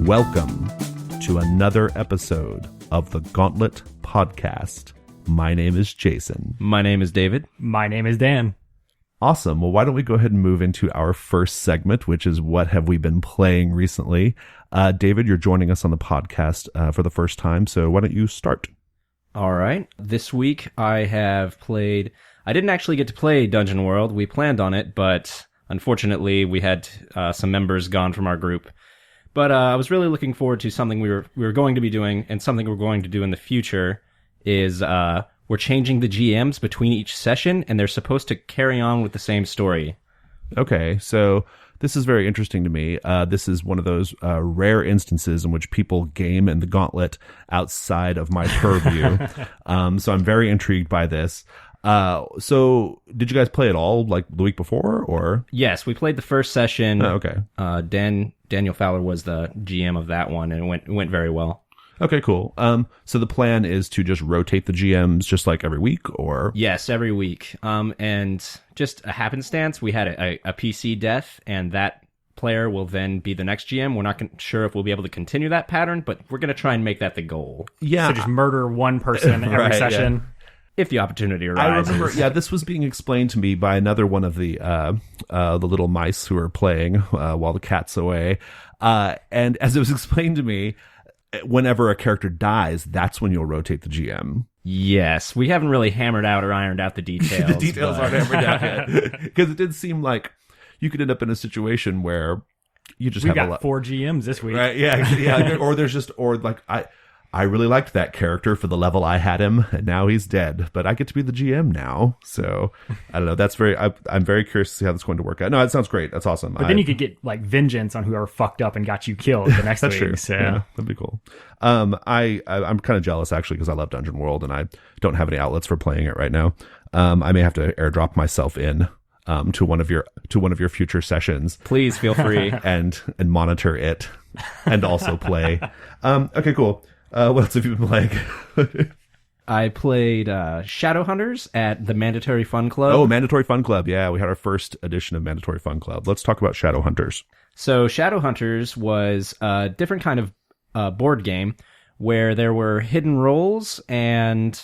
Welcome to another episode of the Gauntlet Podcast. My name is Jason. My name is David. My name is Dan. Awesome. Well, why don't we go ahead and move into our first segment, which is what have we been playing recently? David, you're joining us on the podcast for the first time, so why don't you start? All right. This week I have played... I didn't actually get to play Dungeon World. We planned on it, but unfortunately we had some members gone from our group. But I was really looking forward to something we were going to be doing, and something we're going to do in the future is we're changing the GMs between each session, and they're supposed to carry on with the same story. Okay, so this is very interesting to me. This is one of those rare instances in which people game in the Gauntlet outside of my purview. So I'm very intrigued by this. So did you guys play it all like the week before, or? Yes, we played the first session. Oh, okay. Daniel Fowler was the GM of that one, and it went very well. Okay, cool. So the plan is to just rotate the GMs just like every week, or? Yes, every week. And just a happenstance, we had a PC death, and that player will then be the next GM. We're not sure if we'll be able to continue that pattern, but we're going to try and make that the goal. Yeah. So just murder one person every Right, session. Yeah. If the opportunity arises. I remember, this was being explained to me by another one of the little mice who were playing while the cat's away. And as it was explained to me, whenever a character dies, that's when you'll rotate the GM. Yes, we haven't really hammered out or ironed out the details. The details aren't hammered out yet. Because it did seem like you could end up in a situation where you just We have got a lot. 4 GMs this week. Right? Yeah. Or I really liked that character for the level I had him, and now he's dead. But I get to be the GM now, so I don't know. That's I'm very curious to see how that's going to work out. No, it sounds great. That's awesome. But then you could get like vengeance on whoever fucked up and got you killed the next that's week. true. So. Yeah, that'd be cool. I'm kind of jealous actually because I love Dungeon World and I don't have any outlets for playing it right now. I may have to airdrop myself in to one of your future sessions. Please feel free and monitor it and also play. Okay, cool. What else have you been playing? I played Shadowhunters at the Mandatory Fun Club. Oh, Mandatory Fun Club. Yeah, we had our first edition of Mandatory Fun Club. Let's talk about Shadowhunters. So Shadowhunters was a different kind of board game where there were hidden roles, and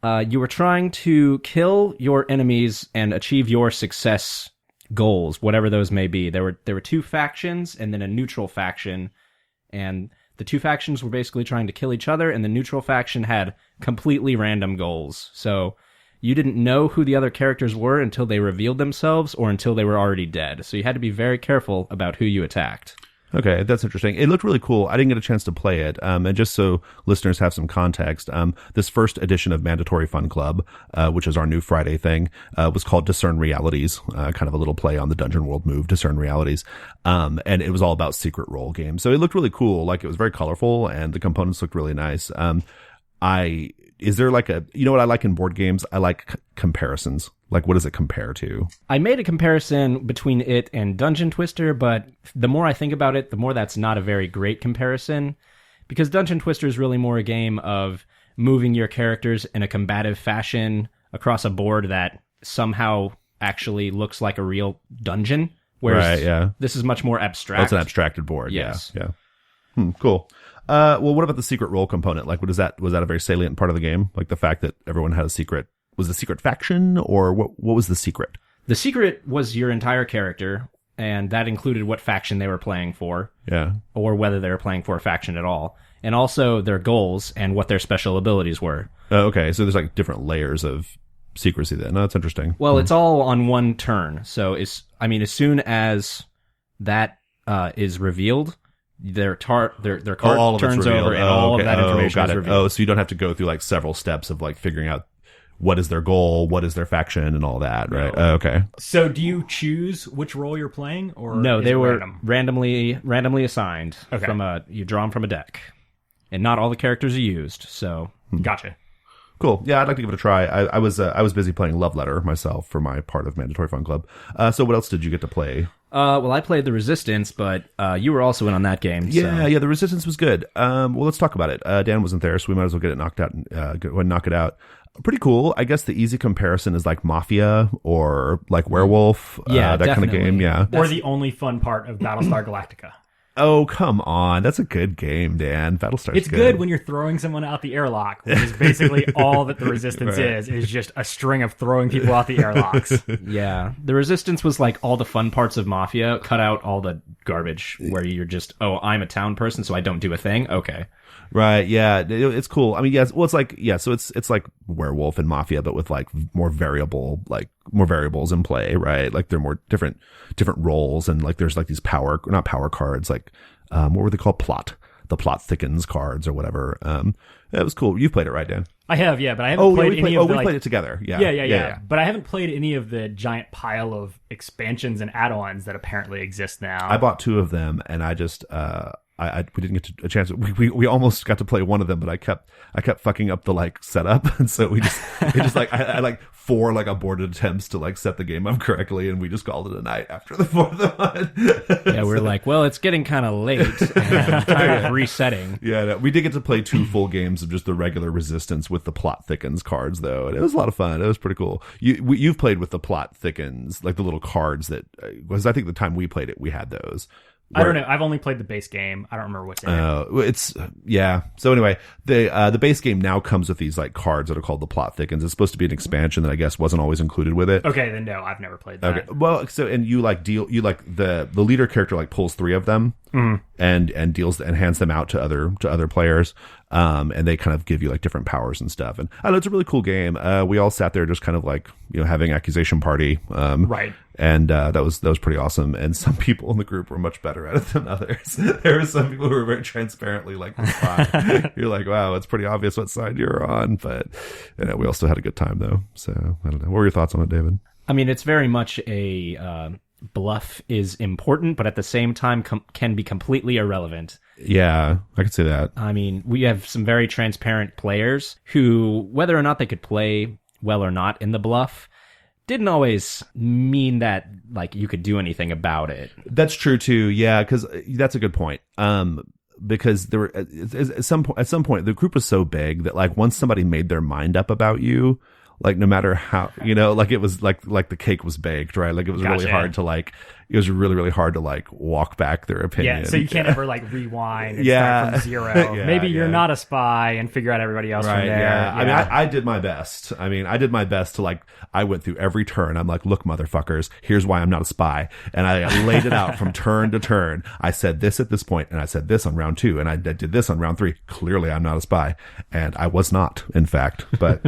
you were trying to kill your enemies and achieve your success goals, whatever those may be. There were 2 factions and then a neutral faction, and the 2 factions were basically trying to kill each other, and the neutral faction had completely random goals. So you didn't know who the other characters were until they revealed themselves or until they were already dead. So you had to be very careful about who you attacked. Okay, that's interesting. It looked really cool. I didn't get a chance to play it. And just so listeners have some context, this first edition of Mandatory Fun Club, which is our new Friday thing, was called Discern Realities, kind of a little play on the Dungeon World move, Discern Realities. And it was all about secret role games. So it looked really cool. Like, it was very colorful and the components looked really nice. Is there like you know what I like in board games? I like comparisons. Like, what does it compare to? I made a comparison between it and Dungeon Twister, but the more I think about it, the more that's not a very great comparison. Because Dungeon Twister is really more a game of moving your characters in a combative fashion across a board that somehow actually looks like a real dungeon. Whereas this is much more abstract. Oh, it's an abstracted board. Yes. Yeah. Cool. Well, what about the secret role component? Like, was that a very salient part of the game? Like the fact that everyone had a secret. Was the secret faction, or what was the secret? The secret was your entire character, and that included what faction they were playing for. Yeah. Or whether they were playing for a faction at all. And also their goals and what their special abilities were. Okay, so there's like different layers of secrecy then. No, that's interesting. Well, it's all on one turn. So, as soon as that is revealed, their card turns over, and all of that information is revealed. Oh, so you don't have to go through like several steps of like figuring out what is their goal, what is their faction, and all that, right? No. Okay. So do you choose which role you're playing, or no? They were random? randomly assigned. Okay. You draw them from a deck, and not all the characters are used. So Gotcha. Cool. Yeah, I'd like to give it a try. I was busy playing Love Letter myself for my part of Mandatory Fun Club. So what else did you get to play? Well, I played the Resistance, but you were also in on that game. Yeah, the Resistance was good. Well, let's talk about it. Dan wasn't there, so we might as well get it knocked out and go ahead and knock it out. Pretty cool. I guess the easy comparison is like Mafia or like Werewolf. Yeah, that definitely. kind of game. Yeah. Or the only fun part of Battlestar Galactica. Oh, come on. That's a good game, Dan. Battlestar's It's good when you're throwing someone out the airlock, which is basically all that the Resistance is just a string of throwing people out the airlocks. Yeah. The Resistance was like all the fun parts of Mafia, cut out all the garbage where you're just, oh, I'm a town person, so I don't do a thing. Okay. Right, yeah, it's cool. I mean, yes, well, it's like, yeah, so it's like Werewolf and Mafia, but with like more variables in play, right? Like they're more different roles, and like there's like these not power cards, like what were they called? The plot thickens cards or whatever. It was cool. You've played it, right, Dan? I have, yeah, but I haven't played any of the... we played it together, yeah. Yeah. But I haven't played any of the giant pile of expansions and add-ons that apparently exist now. I bought 2 of them, and I just... we didn't get a chance. We almost got to play one of them, but I kept fucking up the like setup, and so I like 4 like aborted attempts to like set the game up correctly, and we just called it a night after the 4th one. Yeah, we're like, well, it's getting kind of late, and I'm tired of resetting. Yeah, no, we did get to play 2 full games of just the regular Resistance with the plot thickens cards, though, and it was a lot of fun. It was pretty cool. You've played with the plot thickens, like the little cards that was. I think the time we played it, we had those. I don't know. I've only played the base game. I don't remember what's in it. Yeah. So anyway, the base game now comes with these like cards that are called the plot thickens. It's supposed to be an expansion that I guess wasn't always included with it. Okay, then no, I've never played that. Okay. Well, so and you like the leader character like pulls 3 of them and hands them out to other players. And they kind of give you like different powers and stuff. And I know it's a really cool game. We all sat there just kind of like, having accusation party. Right. And that was pretty awesome. And some people in the group were much better at it than others. There were some people who were very transparently like the spy. You're like, wow, it's pretty obvious what side you're on. But we also had a good time though. So I don't know. What were your thoughts on it, David? I mean, it's very much a bluff is important, but at the same time can be completely irrelevant. Yeah, I could say that. I mean, we have some very transparent players who, whether or not they could play well or not in the bluff, didn't always mean that like you could do anything about it. That's true too. Yeah, because that's a good point. Because there were at some point the group was so big that like once somebody made their mind up about you, like no matter how, like it was like the cake was baked, right? Like it was really hard to like, it was really, really hard to like walk back their opinion. Yeah, so you can't ever like rewind and start from zero. Maybe you're not a spy and figure out everybody else from there. Yeah. I mean, I did my best. I mean, I did my best to like, I went through every turn. I'm like, look, motherfuckers, here's why I'm not a spy. And I laid it out from turn to turn. I said this at this point, and I said this on round 2, and I did this on round 3. Clearly, I'm not a spy. And I was not, in fact. But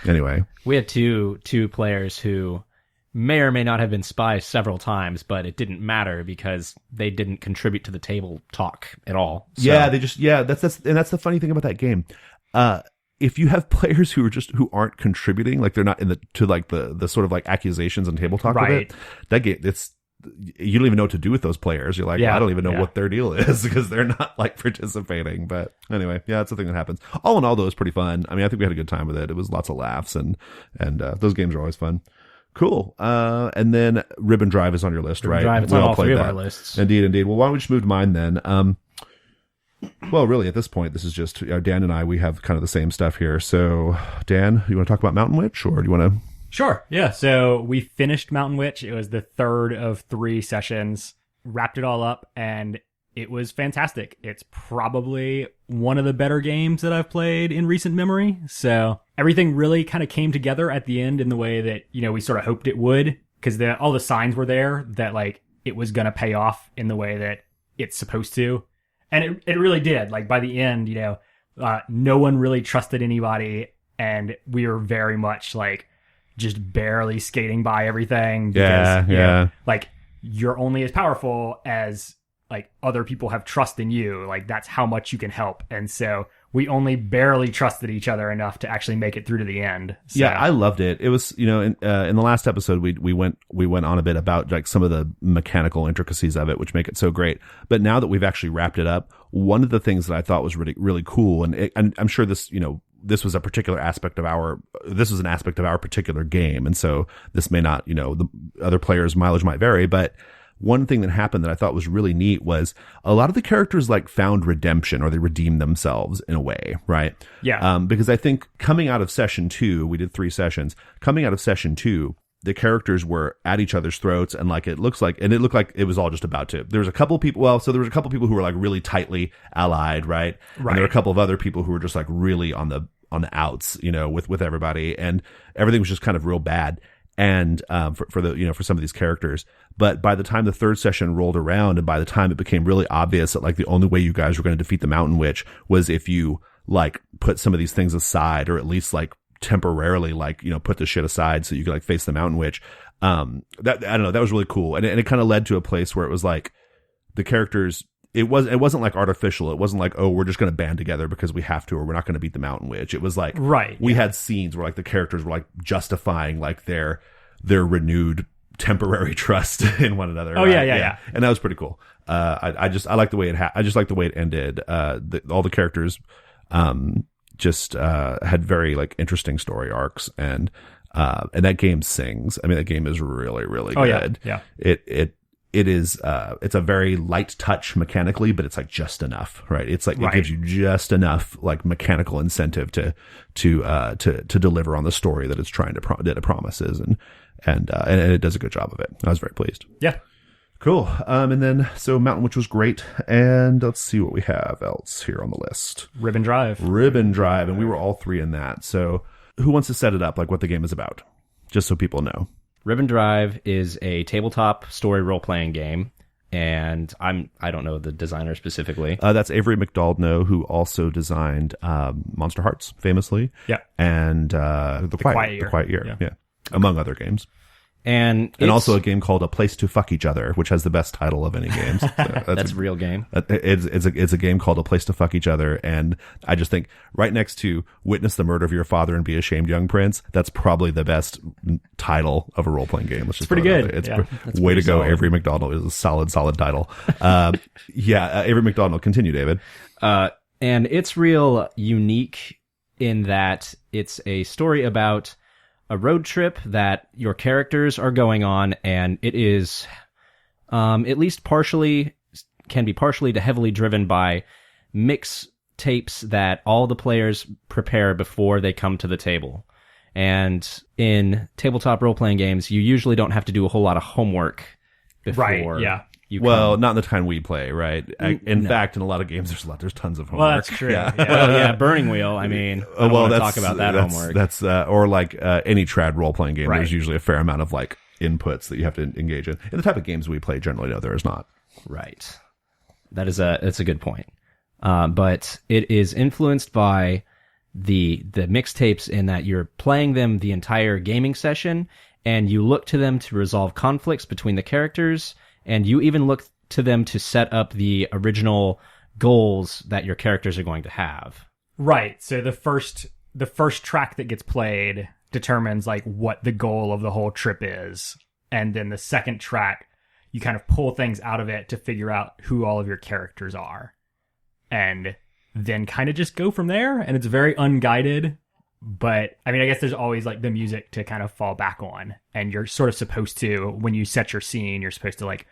anyway. We had two players who may or may not have been spies several times, but it didn't matter because they didn't contribute to the table talk at all. So. Yeah, that's the funny thing about that game. If you have players who aren't contributing, like they're not to the sort of like accusations and table talk of it, that game, you don't even know what to do with those players. You're like, well, I don't even know what their deal is because they're not like participating. But anyway, yeah, that's the thing that happens. All in all, though, it was pretty fun. I mean, I think we had a good time with it. It was lots of laughs and those games are always fun. Cool. And then Ribbon Drive is on your list, right? Drive, it's on all 3 of our lists. Indeed. Well, why don't we just move to mine then? Well, really, at this point, this is just Dan and I. We have kind of the same stuff here. So, Dan, you want to talk about Mountain Witch, or do you want to? Sure. Yeah. So we finished Mountain Witch. It was the 3rd of 3 sessions. Wrapped it all up, and it was fantastic. It's probably one of the better games that I've played in recent memory. So everything really kind of came together at the end in the way that, we sort of hoped it would, because all the signs were there that like it was going to pay off in the way that it's supposed to. And it really did. Like by the end, no one really trusted anybody, and we were very much like just barely skating by everything. Because, like you're only as powerful as like other people have trust in you. Like that's how much you can help. And so we only barely trusted each other enough to actually make it through to the end. So. Yeah, I loved it. It was, in the last episode, we went on a bit about like some of the mechanical intricacies of it, which make it so great. But now that we've actually wrapped it up, one of the things that I thought was really, really cool, and I'm sure this, this was an aspect of our particular game. And so this may not, the other players' mileage might vary, but one thing that happened that I thought was really neat was a lot of the characters like found redemption, or they redeemed themselves in a way, right? Yeah. Because I think coming out of session 2, we did 3 sessions. Coming out of session 2, the characters were at each other's throats, and it looked like it was all just about to. There was a couple people. Well, so there was a couple people who were like really tightly allied, right? And there were a couple of other people who were just like really on the outs, with everybody, and everything was just kind of real bad. And for some of these characters, but by the time the third session rolled around, and by the time it became really obvious that like the only way you guys were going to defeat the Mountain Witch was if you like put some of these things aside, or at least like temporarily put the shit aside so you could like face the Mountain Witch. That I don't know, that was really cool, and it kind of led to a place where it was like the characters. It wasn't like artificial. It wasn't like, oh, we're just going to band together because we have to, or we're not going to beat the Mountain Witch. It was like, we had scenes where like the characters were like justifying like their renewed temporary trust in one another. Oh, right? Yeah. And that was pretty cool. I like the way I just like the way it ended. All the characters, just had very like interesting story arcs, and that game sings. I mean, that game is really, really good. Yeah. It is, it's a very light touch mechanically, but it's like just enough, right? It's like, it gives you just enough like mechanical incentive to deliver on the story that it's trying that it promises. And it does a good job of it. I was very pleased. Yeah. Cool. And then, so Mountain Witch was great. And let's see what we have else here on the list. Ribbon Drive. And we were all three in that. So who wants to set it up, like what the game is about? Just so people know. Ribbon Drive is a tabletop story role-playing game, and I don't know the designer specifically. That's Avery McDaldno, who also designed Monster Hearts, famously. Yeah. And The Quiet Year. Yeah. Among other games. And also a game called A Place to Fuck Each Other, which has the best title of any games. So that's a real game. It's a game called A Place to Fuck Each Other, and I just think right next to Witness the Murder of Your Father and Be Ashamed, Young Prince, that's probably the best title of a role playing game. It's pretty good. It's way to go. Solid. Avery McDaldno is a solid title. Avery McDaldno. Continue, David. And it's real unique in that it's a story about a road trip that your characters are going on, and it is at least can be partially to heavily driven by mix tapes that all the players prepare before they come to the table. And in tabletop role-playing games, you usually don't have to do a whole lot of homework before. Right, yeah. Well, not in the kind we play, right? In fact, in a lot of games, there's tons of homework. Well, that's true. Yeah. Well, Burning Wheel. I mean, I don't want to talk about that homework. That's or like any trad role playing game. Right. There's usually a fair amount of like inputs that you have to engage in. In the type of games we play, generally, no, there is not. Right. That's a good point. But it is influenced by the mixtapes in that you're playing them the entire gaming session, and you look to them to resolve conflicts between the characters. And you even look to them to set up the original goals that your characters are going to have. Right. So the first track that gets played determines like what the goal of the whole trip is. And then the second track, you kind of pull things out of it to figure out who all of your characters are. And then kind of just go from there. And it's very unguided. But I mean, I guess there's always like the music to kind of fall back on, and you're sort of supposed to, when you set your scene, you're supposed to like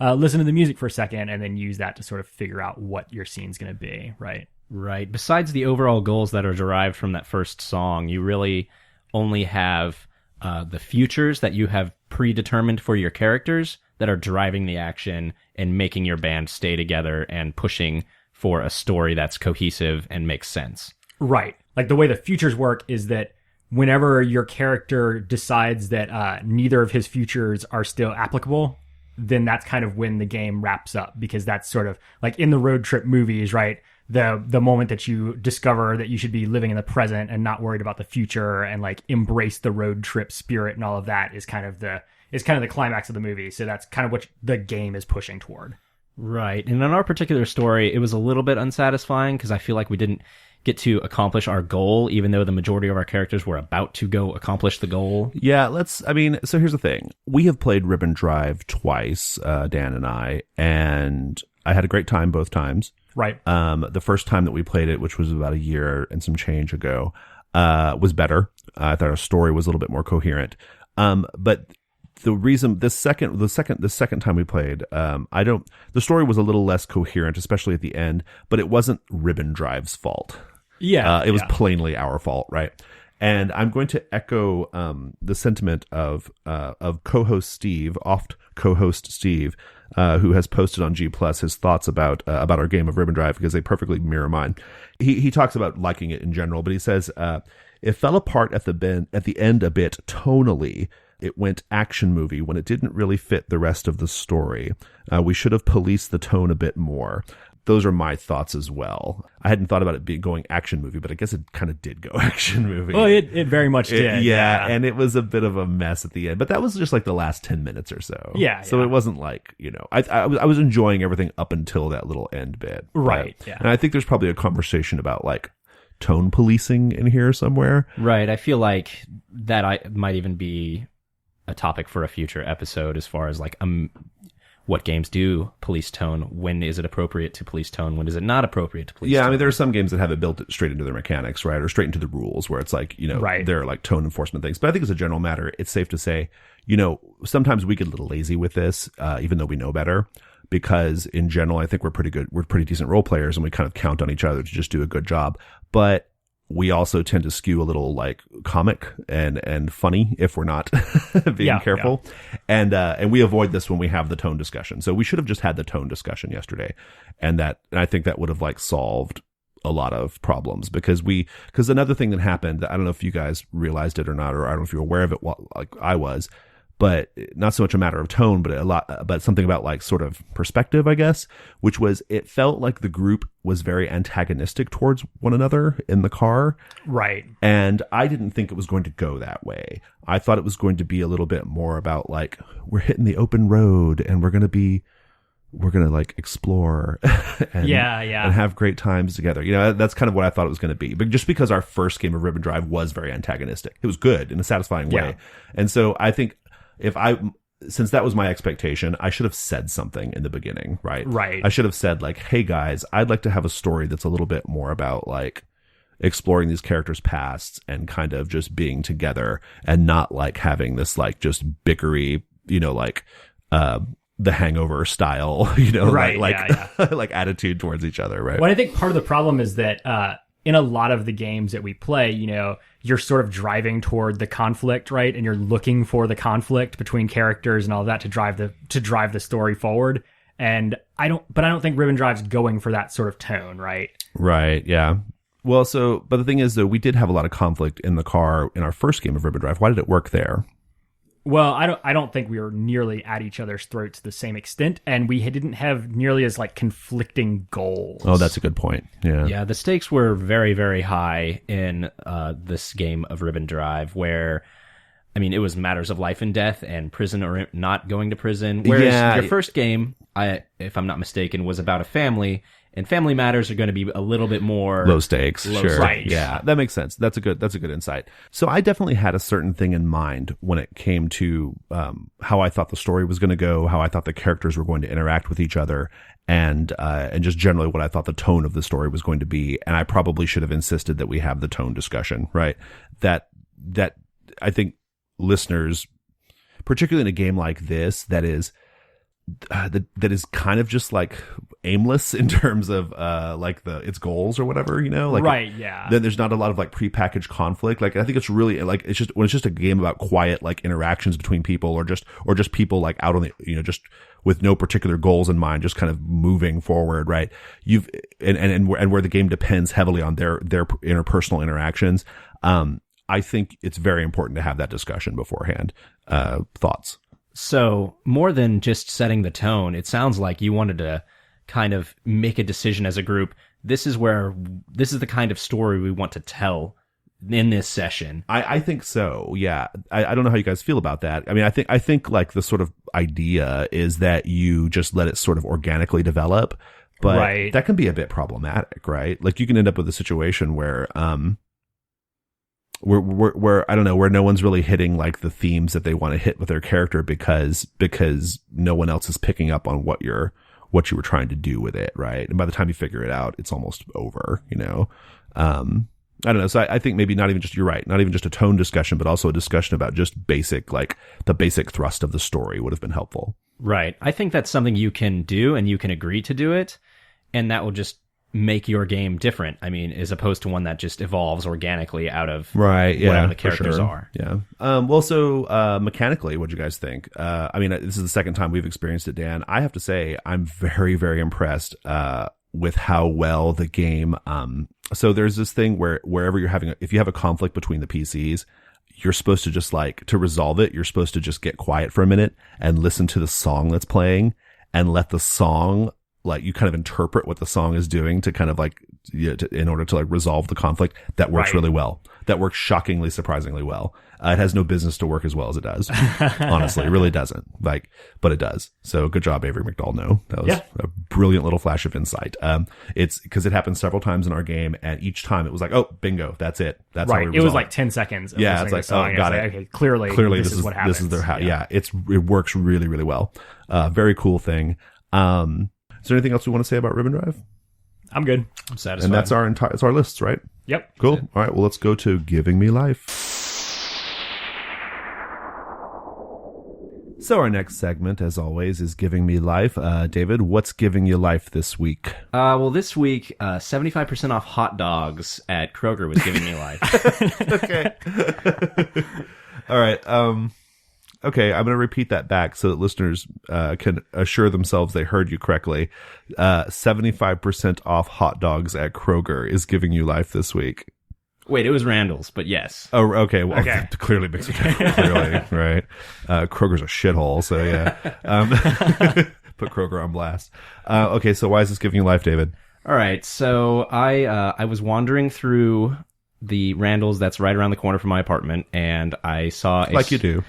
listen to the music for a second and then use that to sort of figure out what your scene's going to be, right? Right. Besides the overall goals that are derived from that first song, you really only have the futures that you have predetermined for your characters that are driving the action and making your band stay together and pushing for a story that's cohesive and makes sense. Right. Like the way the futures work is that whenever your character decides that neither of his futures are still applicable, then that's kind of when the game wraps up, because that's sort of like in the road trip movies, right? The moment that you discover that you should be living in the present and not worried about the future and like embrace the road trip spirit and all of that is kind of the climax of the movie. So that's kind of what the game is pushing toward. Right. And in our particular story, it was a little bit unsatisfying because I feel like we didn't get to accomplish our goal, even though the majority of our characters were about to go accomplish the goal. Yeah, so here's the thing. We have played Ribbon Drive twice, Dan and I, and I had a great time both times. Right. The first time that we played it, which was about a year and some change ago, was better. I thought our story was a little bit more coherent. But the reason the second time we played, the story was a little less coherent, especially at the end, but it wasn't Ribbon Drive's fault. Yeah. It was plainly our fault, right? And I'm going to echo the sentiment of co-host Steve, oft co-host Steve, who has posted on G Plus his thoughts about our game of Ribbon Drive, because they perfectly mirror mine. He talks about liking it in general, but he says it fell apart at the end a bit tonally. It went action movie when it didn't really fit the rest of the story. We should have policed the tone a bit more. Those are my thoughts as well. I hadn't thought about it going action movie, but I guess it kind of did go action movie. Well, it very much did. Yeah, and it was a bit of a mess at the end. But that was just like the last 10 minutes or so. Yeah. So it wasn't like, I was enjoying everything up until that little end bit. Right, yeah. And I think there's probably a conversation about like tone policing in here somewhere. Right. I feel like that might even be a topic for a future episode, as far as like what games do police tone? When is it appropriate to police tone? When is it not appropriate to police tone? I mean, there are some games that have it built straight into their mechanics, right? Or straight into the rules, where it's like, right. They're like tone enforcement things. But I think as a general matter, it's safe to say, sometimes we get a little lazy with this, even though we know better. Because in general, I think we're pretty good. We're pretty decent role players, and we kind of count on each other to just do a good job. But we also tend to skew a little like comic and funny if we're not being careful. Yeah. And we avoid this when we have the tone discussion. So we should have just had the tone discussion yesterday. And I think that would have like solved a lot of problems, because another thing that happened, I don't know if you guys realized it or not, or I don't know if you're aware of it like I was, but not so much a matter of tone, but something about like sort of perspective, I guess, which was, it felt like the group was very antagonistic towards one another in the car. Right. And I didn't think it was going to go that way. I thought it was going to be a little bit more about like, we're hitting the open road and we're going to like explore and have great times together. That's kind of what I thought it was going to be. But just because our first game of Ribbon Drive was very antagonistic, it was good in a satisfying way. And so I think, since that was my expectation, I should have said something in the beginning, right? Right. I should have said like, hey guys, I'd like to have a story that's a little bit more about like exploring these characters' pasts and kind of just being together, and not like having this like just bickery, like, the Hangover style, right, like attitude towards each other, right? Well, I think part of the problem is that, in a lot of the games that we play, you're sort of driving toward the conflict, right? And you're looking for the conflict between characters and all that to drive the story forward. And I don't think Ribbon Drive's going for that sort of tone, right? Right. Yeah. Well, but the thing is, though, we did have a lot of conflict in the car in our first game of Ribbon Drive. Why did it work there? Well, I don't think we were nearly at each other's throats to the same extent, and we didn't have nearly as like conflicting goals. Oh, that's a good point. Yeah. Yeah, the stakes were very, very high in this game of Ribbon Drive, where, I mean, it was matters of life and death and prison or not going to prison. Whereas your first game, if I'm not mistaken, was about a family. And family matters are going to be a little bit more low stakes. Sure. Right. Yeah, that makes sense. That's a good insight. So I definitely had a certain thing in mind when it came to how I thought the story was going to go, how I thought the characters were going to interact with each other, and just generally what I thought the tone of the story was going to be. And I probably should have insisted that we have the tone discussion, right? That I think listeners, particularly in a game like this, that is kind of just like aimless in terms of like its goals or whatever, like, right? Yeah. Then there's not a lot of like prepackaged conflict. Like I think it's really like it's just a game about quiet like interactions between people, or just people like out on the just with no particular goals in mind, just kind of moving forward, right? And where the game depends heavily on their interpersonal interactions. I think it's very important to have that discussion beforehand. Thoughts? So more than just setting the tone, it sounds like you wanted to kind of make a decision as a group. This is the kind of story we want to tell in this session. I think so. Yeah. I don't know how you guys feel about that. I mean, I think like the sort of idea is that you just let it sort of organically develop, but that can be a bit problematic, right? Like you can end up with a situation where, where I don't know, where no one's really hitting like the themes that they want to hit with their character because no one else is picking up on what you were trying to do with it, right? And by the time you figure it out, it's almost over, I don't know. So I think maybe not even just, you're right, not even just a tone discussion, but also a discussion about just basic, like the basic thrust of the story would have been helpful. Right. I think that's something you can do, and you can agree to do it, and that will just make your game different. I mean, as opposed to one that just evolves organically out of yeah, whatever the characters are. Yeah. Well, so mechanically, what'd you guys think? I mean, this is the second time we've experienced it, Dan. I have to say, I'm very, very impressed with how well the game. So there's this thing where wherever you're having, if you have a conflict between the PCs, you're supposed to just to resolve it, you're supposed to just get quiet for a minute and listen to the song that's playing and let the song, you kind of interpret what the song is doing to kind of in order to resolve the conflict. That works really well. That works shockingly, surprisingly well. It has no business to work as well as it does. Honestly, it really doesn't. But it does. So good job, Avery McDowell. That was a brilliant little flash of insight. It's because it happened several times in our game, and each time it was oh, bingo, that's it. That's how we resolve. It was 10 seconds. Yeah, it's song. Got it. Okay, clearly this is what happens. This is their it works really, really well. Very cool thing. Is there anything else we want to say about Ribbon Drive? I'm good. I'm satisfied. And that's it's our lists, right? Yep. Cool. All right. Well, let's go to Giving Me Life. So our next segment, as always, is Giving Me Life. David, what's giving you life this week? Well, this week, 75% off hot dogs at Kroger was giving me life. Okay. All right. Okay, I'm going to repeat that back so that listeners can assure themselves they heard you correctly. 75% off hot dogs at Kroger is giving you life this week. Wait, it was Randall's, but yes. Oh, okay. Well, clearly makes it clearly, right? Kroger's a shithole, so yeah. Put Kroger on blast. Okay, so why is this giving you life, David? All right, so I was wandering through the Randall's that's right around the corner from my apartment, and I saw like you do.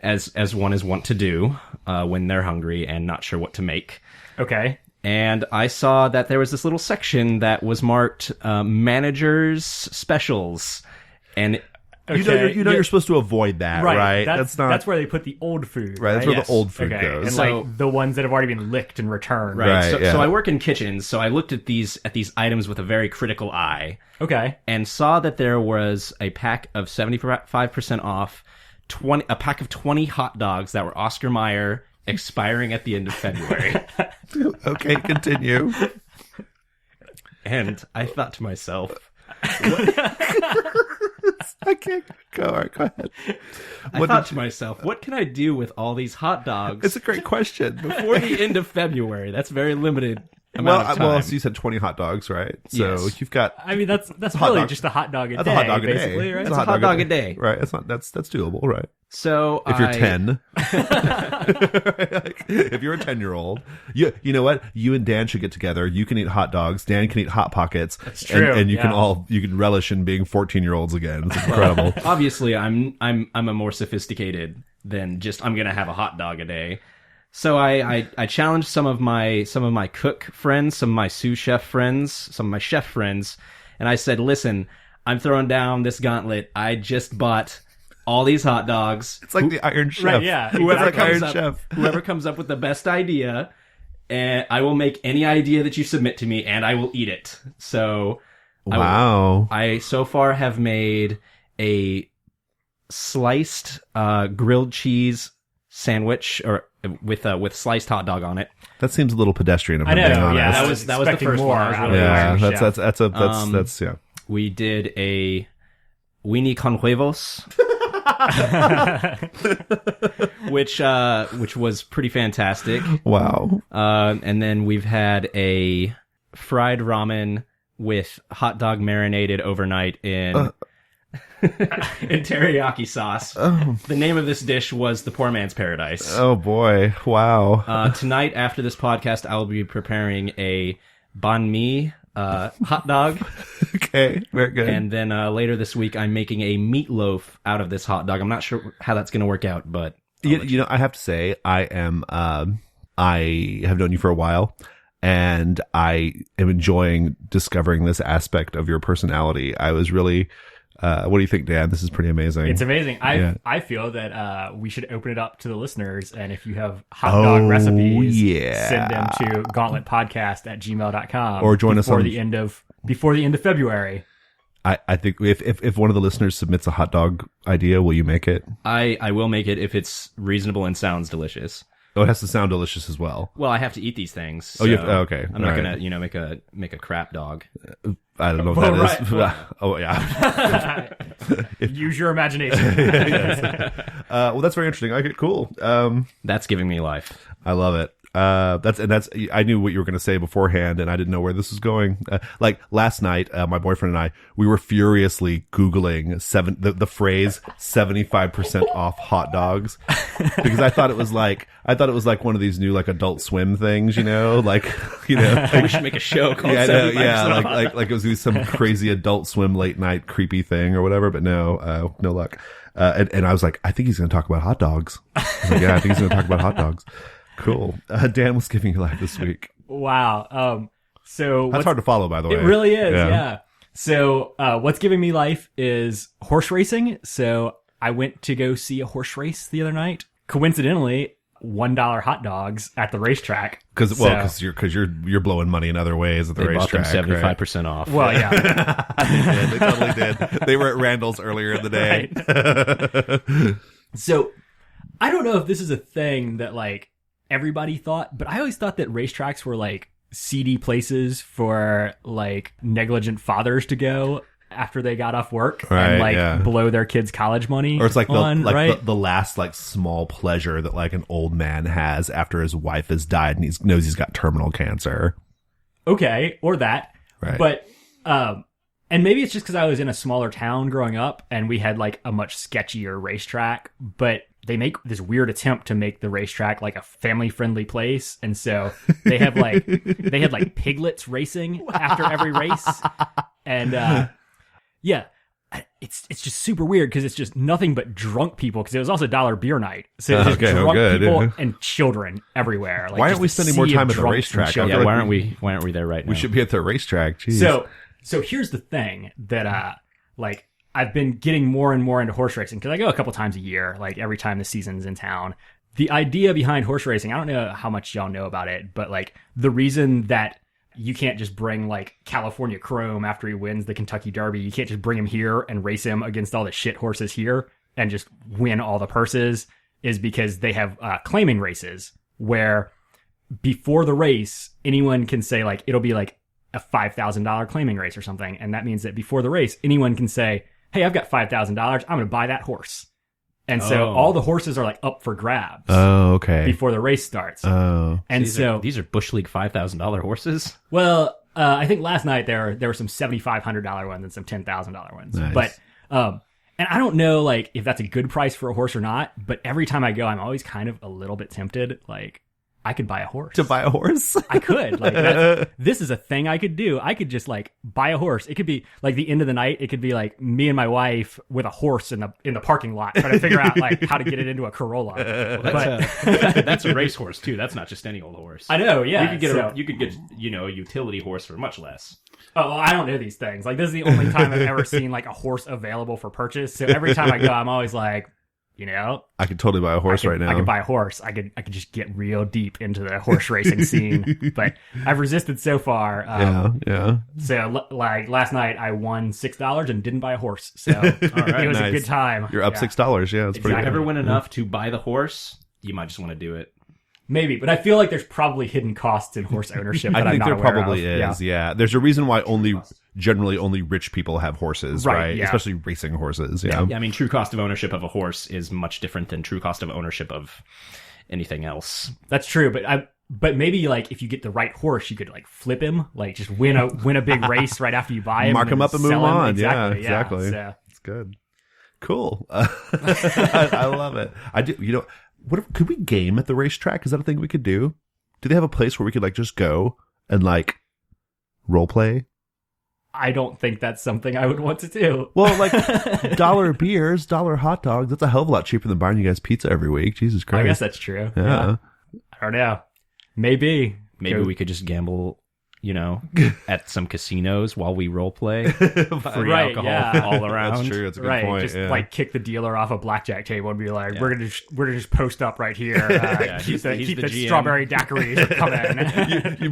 As one is wont to do when they're hungry and not sure what to make. Okay. And I saw that there was this little section that was marked managers specials, and you're supposed to avoid that, right? That's where they put the old food, right? That's where the old food okay. goes, and the ones that have already been licked and returned, right? So I work in kitchens, so I looked at these items with a very critical eye, okay, and saw that there was a pack of 75% off. A pack of 20 hot dogs that were Oscar Mayer, expiring at the end of February. Okay, continue. And I thought to myself, I can't go. All right, go ahead. I thought to myself, what can I do with all these hot dogs? It's a great question. Before the end of February. That's very limited. Well, so you said 20 hot dogs, right? So you've got. I mean, that's really just a a hot dog a day. That's a hot dog basically, a day, right? It's a hot dog a day, right? That's doable, right? So if you're 10, if you're a 10-year-old, you know what? You and Dan should get together. You can eat hot dogs. Dan can eat hot pockets. That's true. And you can relish in being 14-year-olds again. It's incredible. Obviously, I'm a more sophisticated than just I'm gonna have a hot dog a day. So I challenged some of my cook friends, some of my sous chef friends, some of my chef friends, and I said, listen, I'm throwing down this gauntlet. I just bought all these hot dogs. It's like the Iron Chef. Right, yeah. Whoever comes up with the best idea, and I will make any idea that you submit to me, and I will eat it. So wow. I so far have made a sliced grilled cheese sandwich with sliced hot dog on it. That seems a little pedestrian. If I'm being honest. Yeah, that was the first one. That's yeah. We did a weenie con huevos, which was pretty fantastic. Wow. And then we've had a fried ramen with hot dog marinated overnight in teriyaki sauce. Oh. The name of this dish was the Poor Man's Paradise. Oh boy! Wow. Tonight, after this podcast, I will be preparing a banh mi hot dog. Okay, very good. And then later this week, I'm making a meatloaf out of this hot dog. I'm not sure how that's going to work out, but you know, I have to say, I have known you for a while, and I am enjoying discovering this aspect of your personality. I was really. What do you think, Dan? This is pretty amazing. It's amazing. I feel that we should open it up to the listeners, and if you have hot dog recipes, send them to gauntletpodcast@gmail.com or join us before the end of February. I think if one of the listeners submits a hot dog idea, will you make it? I will make it if it's reasonable and sounds delicious. Oh, it has to sound delicious as well. Well, I have to eat these things. Oh, you so okay. I'm not All gonna, right. make a crap dog. I don't know what Well, that is. right. Oh, yeah. Use your imagination. Well, that's very interesting. Okay, cool. That's giving me life. I love it. That's I knew what you were going to say beforehand, and I didn't know where this was going. Like last night, my boyfriend and I, we were furiously Googling the phrase 75% off hot dogs, because I thought it was like one of these new like Adult Swim things, you know, like, you know, We should make a show called yeah, 75% off. like it was some crazy Adult Swim late night creepy thing or whatever, but no luck. And I was like, I think he's going to talk about hot dogs. I was like, yeah, I think he's going to talk about hot dogs. Cool. Dan, what's giving you life this week? Wow. So That's hard to follow, by the way. It really is, yeah. So what's giving me life is horse racing. So I went to go see a horse race the other night. Coincidentally, $1 hot dogs at the racetrack. Because you're blowing money in other ways at the They bought them racetrack. 75% off. Well, yeah. They totally did. They were at Randall's earlier in the day. Right. So I don't know if this is a thing that like everybody thought, but I always thought that racetracks were like seedy places for like negligent fathers to go after they got off work and like blow their kids' college money. Or it's like right? the last like small pleasure that like an old man has after his wife has died and he knows he's got terminal cancer. Okay, or that. Right. But and maybe it's just because I was in a smaller town growing up and we had like a much sketchier racetrack, but they make this weird attempt to make the racetrack like a family friendly place. And so they have like, they had like piglets racing after every race. And, yeah, it's just super weird because it's just nothing but drunk people, because it was also $1 beer night. So it was just drunk people and children everywhere. Like, why aren't we spending more time at the racetrack? Yeah, why aren't we there right now? We should be at the racetrack. Jeez. So here's the thing that, like, I've been getting more and more into horse racing because I go a couple times a year, like every time the season's in town. The idea behind horse racing, I don't know how much y'all know about it, but like the reason that you can't just bring like California Chrome after he wins the Kentucky Derby, you can't just bring him here and race him against all the shit horses here and just win all the purses, is because they have claiming races where before the race, anyone can say like, it'll be like a $5,000 claiming race or something. And that means that before the race, anyone can say, hey, I've got $5,000. I'm going to buy that horse. And so all the horses are like up for grabs. Oh, okay. Before the race starts. Oh. And these are Bush League $5,000 horses. Well, I think last night there were some $7,500 ones and some $10,000 ones. Nice. But, and I don't know like if that's a good price for a horse or not, but every time I go, I'm always kind of a little bit tempted. Like, I could buy a horse. To buy a horse? I could. Like, this is a thing I could do. I could just like buy a horse. It could be like the end of the night. It could be like me and my wife with a horse in the parking lot trying to figure out like how to get it into a Corolla. That's a racehorse too. That's not just any old horse. I know. Yeah. You could get a utility horse for much less. Oh, well, I don't know these things. Like, this is the only time I've ever seen like a horse available for purchase. So every time I go, I'm always like, you know, I could totally buy a horse right now. I could buy a horse. I could just get real deep into the horse racing scene, but I've resisted so far. Yeah. So like last night I won $6 and didn't buy a horse. So it was a good time. You're up $6. Yeah, it's pretty If you good. ever win enough to buy the horse, you might just want to do it. Maybe, but I feel like there's probably hidden costs in horse ownership that I think I'm there not aware probably of. is. Yeah. There's a reason why generally only rich people have horses, right? Yeah. Especially racing horses. Yeah. Yeah, I mean, true cost of ownership of a horse is much different than true cost of ownership of anything else. That's true, but maybe like if you get the right horse, you could like flip him, like just win a big race right after you buy him, Mark him up and move him on. Exactly, Exactly. So. It's good. Cool. I love it. I do. You know, could we game at the racetrack? Is that a thing we could do? Do they have a place where we could like just go and like role play? I don't think that's something I would want to do. Well, like $1 beers, $1 hot dogs. That's a hell of a lot cheaper than buying you guys pizza every week. Jesus Christ. I guess that's true. Yeah. I don't know. Maybe we could just gamble, at some casinos while we role play. Free alcohol all around. That's true. That's a good point. Just yeah. like kick the dealer off a blackjack table and be like, we're gonna just post up right here. Keep the strawberry daiquiris coming. you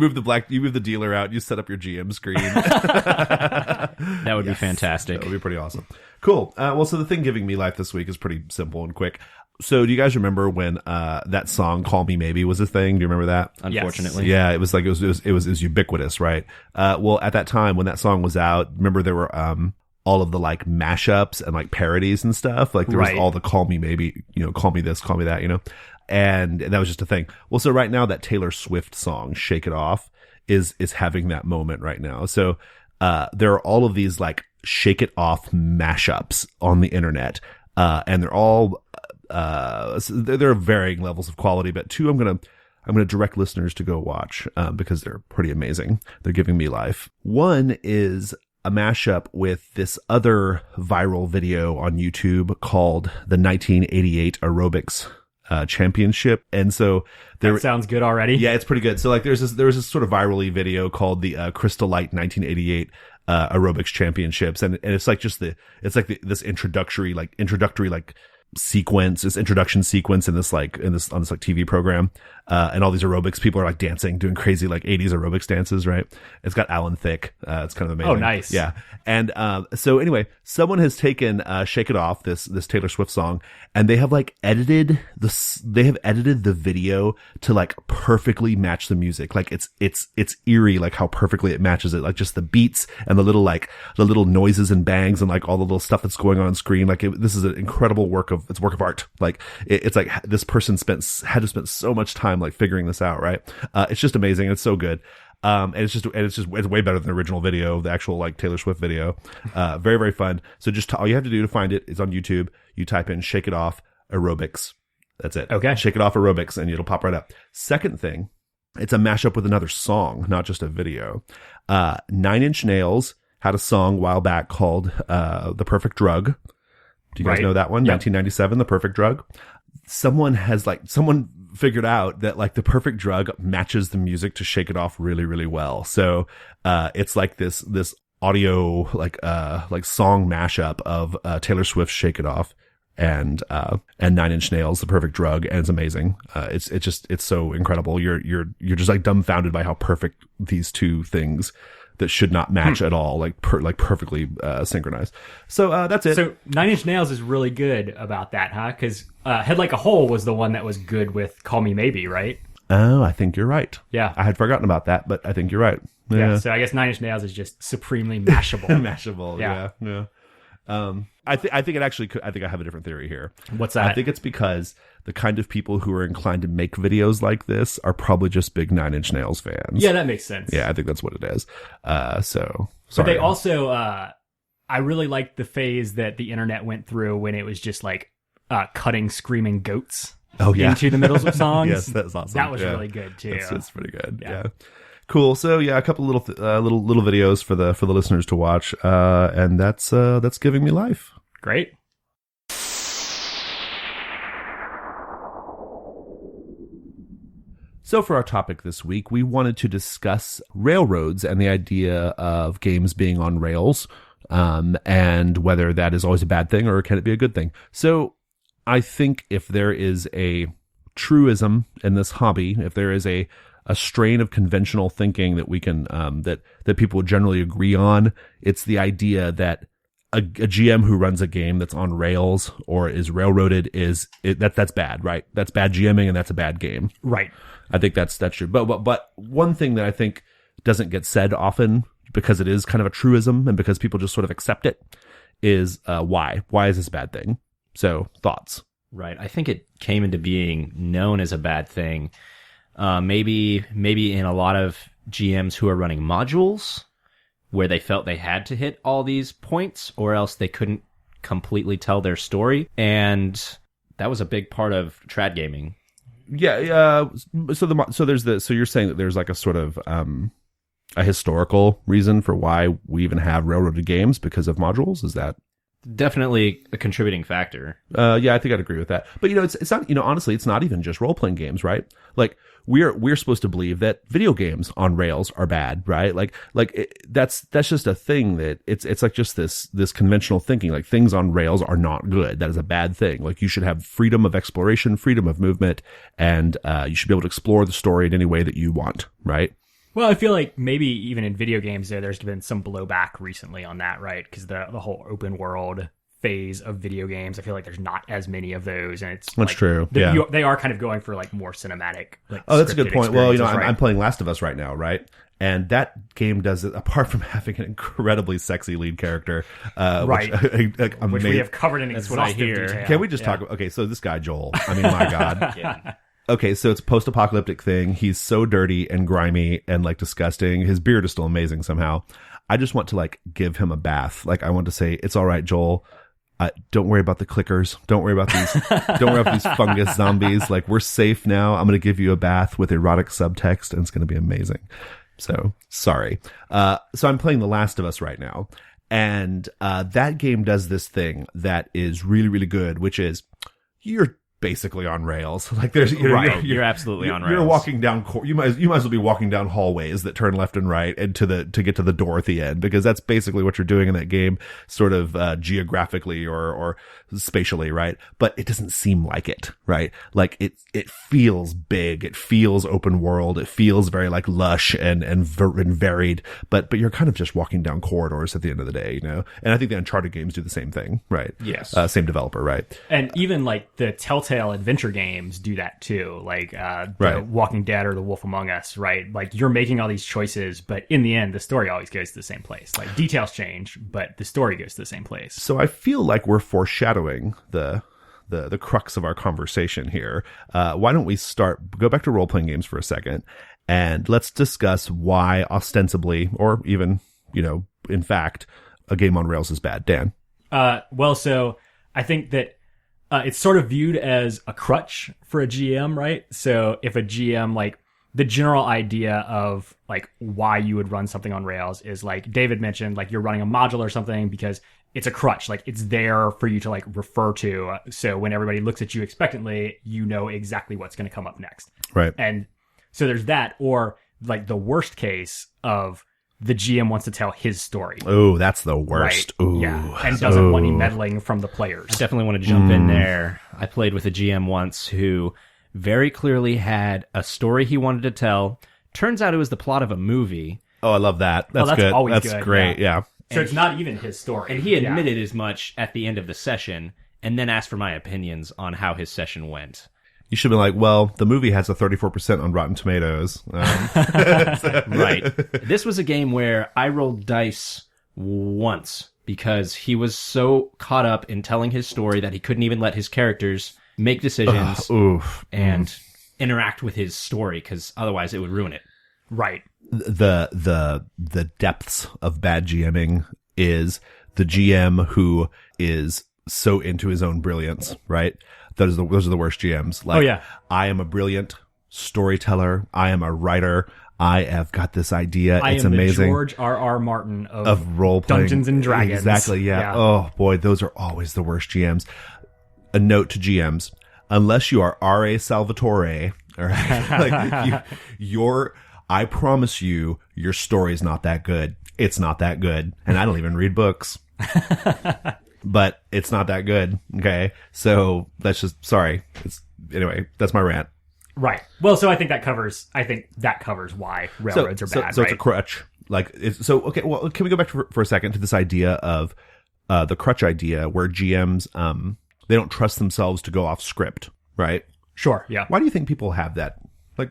move the dealer out. You set up your GM screen. That would be fantastic. That would be pretty awesome. Cool. Well, so the thing giving me life this week is pretty simple and quick. So do you guys remember when that song "Call Me Maybe" was a thing? Do you remember that? Unfortunately. Yeah, it was like it was ubiquitous, right? Well, at that time when that song was out, remember there were all of the like mashups and like parodies and stuff. Like there was all the "Call Me Maybe," "Call Me This, Call Me That," and that was just a thing. Well, so right now that Taylor Swift song "Shake It Off" is having that moment right now. So there are all of these like "Shake It Off" mashups on the internet, and they're all there are varying levels of quality, but two I'm gonna direct listeners to go watch because they're pretty amazing. They're giving me life. One is a mashup with this other viral video on YouTube called the 1988 Aerobics Championship, and so that sounds good already. Yeah, it's pretty good. So like there was this sort of virally video called the Crystal Light 1988 Aerobics Championships, and it's like this introductory sequence, this introduction sequence on this TV program, and all these aerobics people are like dancing, doing crazy like 80s aerobics dances, right? It's got Alan Thicke. It's kind of amazing. Oh, nice. Yeah. And so anyway, someone has taken "Shake It Off," this Taylor Swift song, and they have like edited the video to like perfectly match the music. Like it's eerie, like how perfectly it matches it, like just the beats and the little noises and bangs and like all the little stuff that's going on screen. Like this is an incredible work of art. Like it's like this person had to spend so much time like figuring this out, right? It's just amazing. It's so good. And it's way better than the original video, the actual like Taylor Swift video. Very, very fun. So just all you have to do to find it is on YouTube. You type in "Shake It Off Aerobics." That's it. Okay. "Shake It Off Aerobics," and it'll pop right up. Second thing, it's a mashup with another song, not just a video. 9 Inch Nails had a song a while back called "The Perfect Drug." Do you guys know that one? Yep. 1997, "The Perfect Drug." Someone figured out that like "The Perfect Drug" matches the music to "Shake It Off" really, really well. So, it's like this audio, like song mashup of, Taylor Swift's "Shake It Off" and 9 Inch Nails' "The Perfect Drug." And it's amazing. It's so incredible. You're just like dumbfounded by how perfect these two things that should not match at all, like perfectly synchronized. So that's it. So 9 Inch Nails is really good about that, huh? Because Head Like a Hole was the one that was good with "Call Me Maybe," right? Oh, I think you're right. Yeah. I had forgotten about that, but I think you're right. Yeah. So I guess 9 Inch Nails is just supremely mashable. Mashable. Yeah. I think it actually could. I think I have a different theory here. What's that? I think it's because the kind of people who are inclined to make videos like this are probably just big 9 Inch Nails fans. Yeah, that makes sense. Yeah, I think that's what it is. So sorry. But they also, I really liked the phase that the internet went through when it was just like cutting screaming goats into the middle of songs. Yes, that's awesome. That was really good too. It's pretty good. Yeah. Cool. So yeah, a couple little videos for the listeners to watch, and that's giving me life. Great. So for our topic this week, we wanted to discuss railroads and the idea of games being on rails, and whether that is always a bad thing or can it be a good thing. So I think if there is a truism in this hobby, if there is a strain of conventional thinking that we can that people would generally agree on, it's the idea that a GM who runs a game that's on rails or is railroaded that's bad, right? That's bad GMing and that's a bad game. Right. I think that's true. But one thing that I think doesn't get said often, because it is kind of a truism and because people just sort of accept it, is why? Why is this a bad thing? So thoughts. Right. I think it came into being known as a bad thing. Maybe in a lot of GMs who are running modules where they felt they had to hit all these points or else they couldn't completely tell their story. And that was a big part of trad gaming. Yeah. So you're saying that there's like a sort of, a historical reason for why we even have railroaded games because of modules? Is that? Definitely a contributing factor. Yeah, I think I'd agree with that. But it's not, honestly, it's not even just role-playing games, right? Like we're supposed to believe that video games on rails are bad, right? That's just a thing that it's like just this conventional thinking, like things on rails are not good. That is a bad thing. Like you should have freedom of exploration, freedom of movement, and you should be able to explore the story in any way that you want, right? Well, I feel like maybe even in video games there's been some blowback recently on that, right? Because the whole open world phase of video games. I feel like there's not as many of those, and it's That's like, true. Yeah. They are kind of going for like more cinematic. Like, Oh, that's a good scripted point. Well, experiences, right? I'm playing Last of Us right now, right? And that game does it, apart from having an incredibly sexy lead character, Right. Which we have covered in That's what I exhaustive hear. detail. Can we just talk? Okay, so this guy Joel. I mean, my God. Yeah. Okay, so it's a post-apocalyptic thing. He's so dirty and grimy and like disgusting. His beard is still amazing somehow. I just want to like give him a bath. Like I want to say, it's all right, Joel. Don't worry about the clickers. Don't worry about these. Don't worry about these fungus zombies. Like we're safe now. I'm going to give you a bath with erotic subtext, and it's going to be amazing. So sorry. So I'm playing The Last of Us right now, and that game does this thing that is really, really good, which is you're basically on rails. Like there's You're absolutely on rails. You're walking down. You might as well be walking down hallways that turn left and right, and to get to the door at the end, because that's basically what you're doing in that game, sort of geographically or spatially, right? But it doesn't seem like it, right? Like it feels big, it feels open world, it feels very like lush and varied, but you're kind of just walking down corridors at the end of the day, you know. And I think the Uncharted games do the same thing, right? Yes. Same developer, right? And even like the Telltale adventure games do that too, like the Right. Walking Dead or The Wolf Among Us, right? Like you're making all these choices, but in the end, the story always goes to the same place. Like details change, but the story goes to the same place. So I feel like we're foreshadowing the crux of our conversation here. Why don't we go back to role-playing games for a second, and let's discuss why ostensibly, or even, you know, in fact, a game on rails is bad. Dan? Well, so I think that it's sort of viewed as a crutch for a GM, right? So if a GM, like, the general idea of like why you would run something on Rails is like David mentioned, like you're running a module or something because it's a crutch, like it's there for you to like refer to. So when everybody looks at you expectantly, you know exactly what's going to come up next. Right. And so there's that, or like the worst case of the GM wants to tell his story. Oh, that's the worst. Right. Ooh. Yeah. And doesn't want any meddling from the players. I definitely want to jump in there. I played with a GM once who very clearly had a story he wanted to tell. Turns out it was the plot of a movie. Oh, I love that. That's, that's good. always That's good, great. Yeah. So it's not even his story. And he admitted as much at the end of the session, and then asked for my opinions on how his session went. You should be like, well, the movie has a 34% on Rotten Tomatoes. Right. This was a game where I rolled dice once because he was so caught up in telling his story that he couldn't even let his characters make decisions and interact with his story, because otherwise it would ruin it. Right. The depths of bad GMing is the GM who is so into his own brilliance, right? Those are the worst GMs. Like, oh, yeah. I am a brilliant storyteller. I am a writer. I have got this idea. It's amazing. The George R.R. Martin of role playing. Dungeons and Dragons. Exactly. Yeah. Oh boy, those are always the worst GMs. A note to GMs: unless you are R.A. Salvatore, all right, like I promise you, your story is not that good. It's not that good, and I don't even read books. But it's not that good. Okay, so that's just sorry. Anyway. That's my rant. Right. Well, so I think that covers why railroads are bad. So right? it's a crutch. Like okay. Well, can we go back for a second to this idea of the crutch idea, where GMs they don't trust themselves to go off script, right? Sure. Yeah. Why do you think people have that? Like,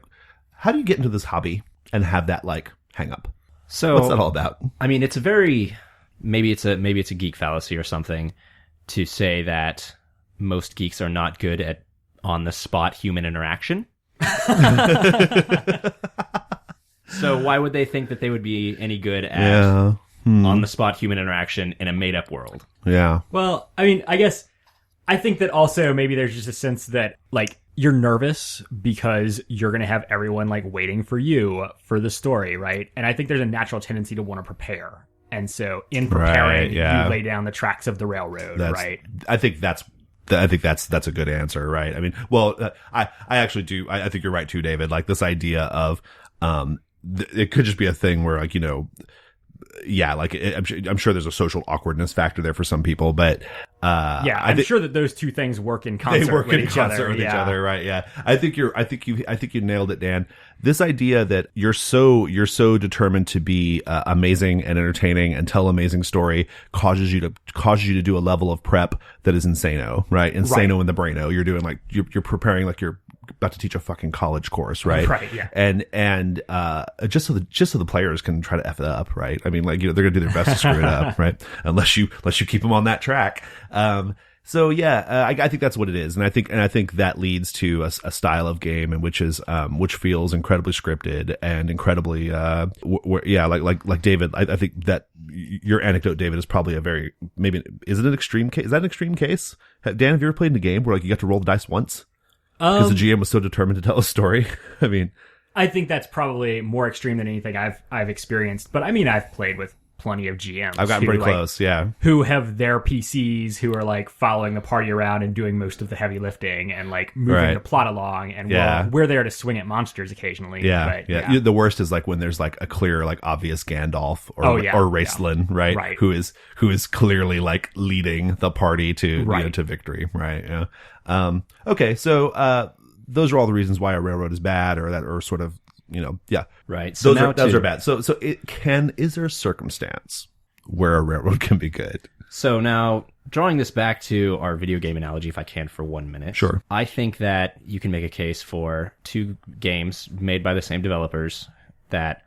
how do you get into this hobby and have that like hang up? So what's that all about? I mean, it's a very maybe it's a geek fallacy or something to say that most geeks are not good at on the spot human interaction. So why would they think that they would be any good at on the spot human interaction in a made up world? Yeah. Well, I mean, I think that also maybe there's just a sense that like you're nervous because you're going to have everyone like waiting for you for the story, right? And I think there's a natural tendency to want to prepare. And so in preparing, you lay down the tracks of the railroad, right? I think that's a good answer, right? I mean, well, I actually do. I think you're right too, David. Like this idea of, it could just be a thing where like, you know, yeah, like I'm sure there's a social awkwardness factor there for some people, but I'm sure that those two things work in concert. They work with in each concert other. with each other, right? Yeah, I think you nailed it, Dan. This idea that you're so determined to be amazing and entertaining and tell an amazing story causes you to do a level of prep that is insano, right? Insano in the braino. You're doing like you're preparing like you're about to teach a fucking college course, right? Right. Yeah. And just so the players can try to f it up, right? I mean, like, you know, they're gonna do their best to screw it up, right? Unless you keep them on that track. So yeah, I think that's what it is, and I think that leads to a style of game and which feels incredibly scripted and incredibly like David. I think that your anecdote, David, is probably is it an extreme case? Is that an extreme case? Dan, have you ever played in a game where like you got to roll the dice once because the GM was so determined to tell a story? I mean, I think that's probably more extreme than anything I've experienced. But I mean, I've played with plenty of GMs. I've gotten pretty close, yeah. Who have their PCs who are like following the party around and doing most of the heavy lifting and like moving the plot along. And we're there to swing at monsters occasionally. Yeah, but, The worst is like when there's like a clear, like obvious Gandalf or Raistlin, right? Right. Who is clearly like leading the party to to victory, right? Yeah. Okay, so those are all the reasons why a railroad is bad, or sort of. Yeah. Right. So those are bad. So is there a circumstance where a railroad can be good? So now, drawing this back to our video game analogy, if I can, for 1 minute. Sure. I think that you can make a case for two games made by the same developers that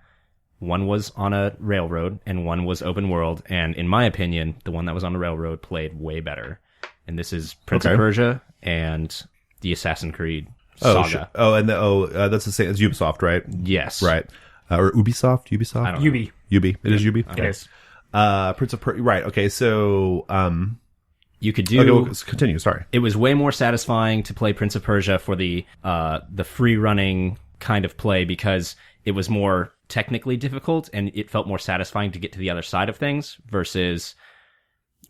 one was on a railroad and one was open world. And in my opinion, the one that was on the railroad played way better. And this is Prince of Persia and the Assassin's Creed Saga. That's the same as Ubisoft, right? Yes. Right. Or Ubisoft? I don't know. Ubi. It is Ubi? It is. Prince of Persia. Right. Okay. So, you could do. Okay, well, continue. Sorry. It was way more satisfying to play Prince of Persia for the free running kind of play because it was more technically difficult and it felt more satisfying to get to the other side of things versus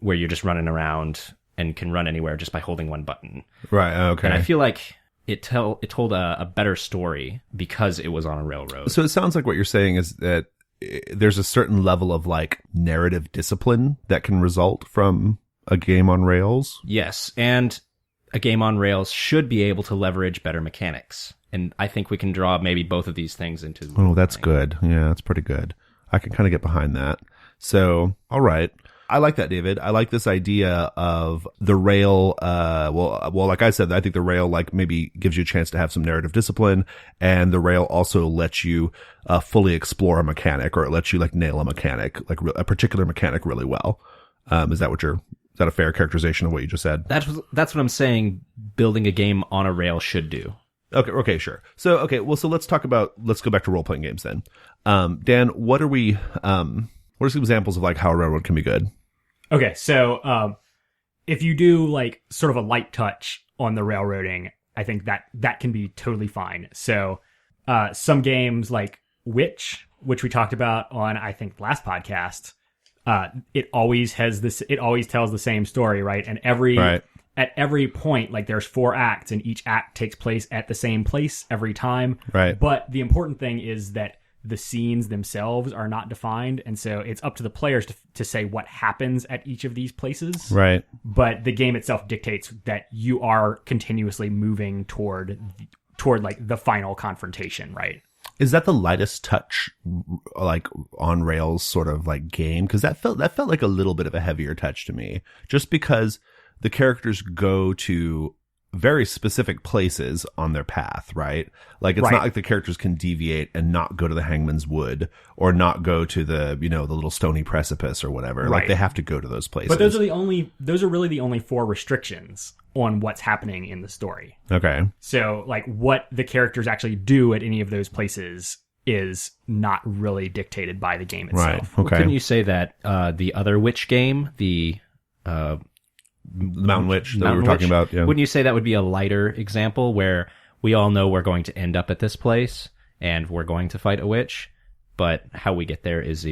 where you're just running around and can run anywhere just by holding one button. Right. Okay. And I feel like it told a better story because it was on a railroad. So it sounds like what you're saying is that there's a certain level of like narrative discipline that can result from a game on rails. Yes, and a game on rails should be able to leverage better mechanics. And I think we can draw maybe both of these things into. Oh, that's good. Yeah, that's pretty good. I can kind of get behind that. So, all right. I like that, David. I like this idea of the rail. Well, like I said, I think the rail like maybe gives you a chance to have some narrative discipline, and the rail also lets you fully explore a mechanic, or it lets you like nail a mechanic, like a particular mechanic really well. Is that a fair characterization of what you just said? That's what I'm saying. Building a game on a rail should do. Okay, sure. So so let's go back to role playing games then. Dan, what are some examples of like how a railroad can be good? Okay, so if you do like sort of a light touch on the railroading, I think that can be totally fine. So some games like which we talked about on I think last podcast, it always tells the same story, right? And at every point, like there's 4 acts and each act takes place at the same place every time. Right. But the important thing is that the scenes themselves are not defined, and so it's up to the players to say what happens at each of these places. Right. But the game itself dictates that you are continuously moving toward like the final confrontation, right? Is that the lightest touch, like on rails sort of like game? Because that felt like a little bit of a heavier touch to me, just because the characters go to very specific places on their path, right? Like it's not like the characters can deviate and not go to the Hangman's Wood or not go to the, the little stony precipice or whatever. Right. Like they have to go to those places. But those are really the only 4 restrictions on what's happening in the story. Okay. So like what the characters actually do at any of those places is not really dictated by the game itself. Right. Okay. Well, couldn't you say that the other witch game, the Mountain Witch that we were talking about. Yeah. Wouldn't you say that would be a lighter example where we all know we're going to end up at this place and we're going to fight a witch, but how we get there is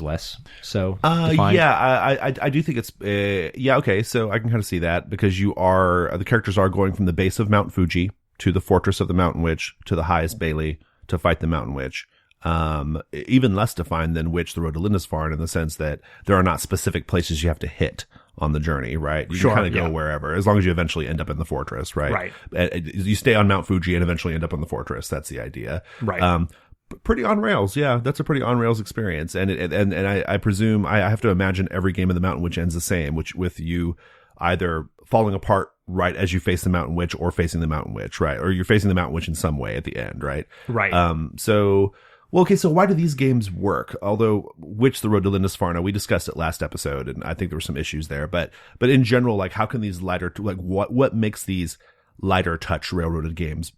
less so defined? Yeah, I do think it's okay. So I can kind of see that because the characters are going from the base of Mount Fuji to the fortress of the Mountain Witch to the highest Bailey to fight the Mountain Witch. even less defined than Witch, The Road to Lindisfarne, in the sense that there are not specific places you have to hit on the journey, right? You can kind of go wherever, as long as you eventually end up in the fortress, right? Right. You stay on Mount Fuji and eventually end up in the fortress. That's the idea. Right. Pretty on rails. Yeah. That's a pretty on rails experience. And I presume I have to imagine every game of the Mountain Witch ends the same, which with you either falling apart right as you face the Mountain Witch or facing the Mountain Witch, right? Or you're facing the Mountain Witch in some way at the end, right? Right. Well, okay, so why do these games work? Although, Witch, The Road to Lindisfarne, we discussed it last episode, and I think there were some issues there. But in general, like, how can these lighter, like, what makes these lighter touch railroaded games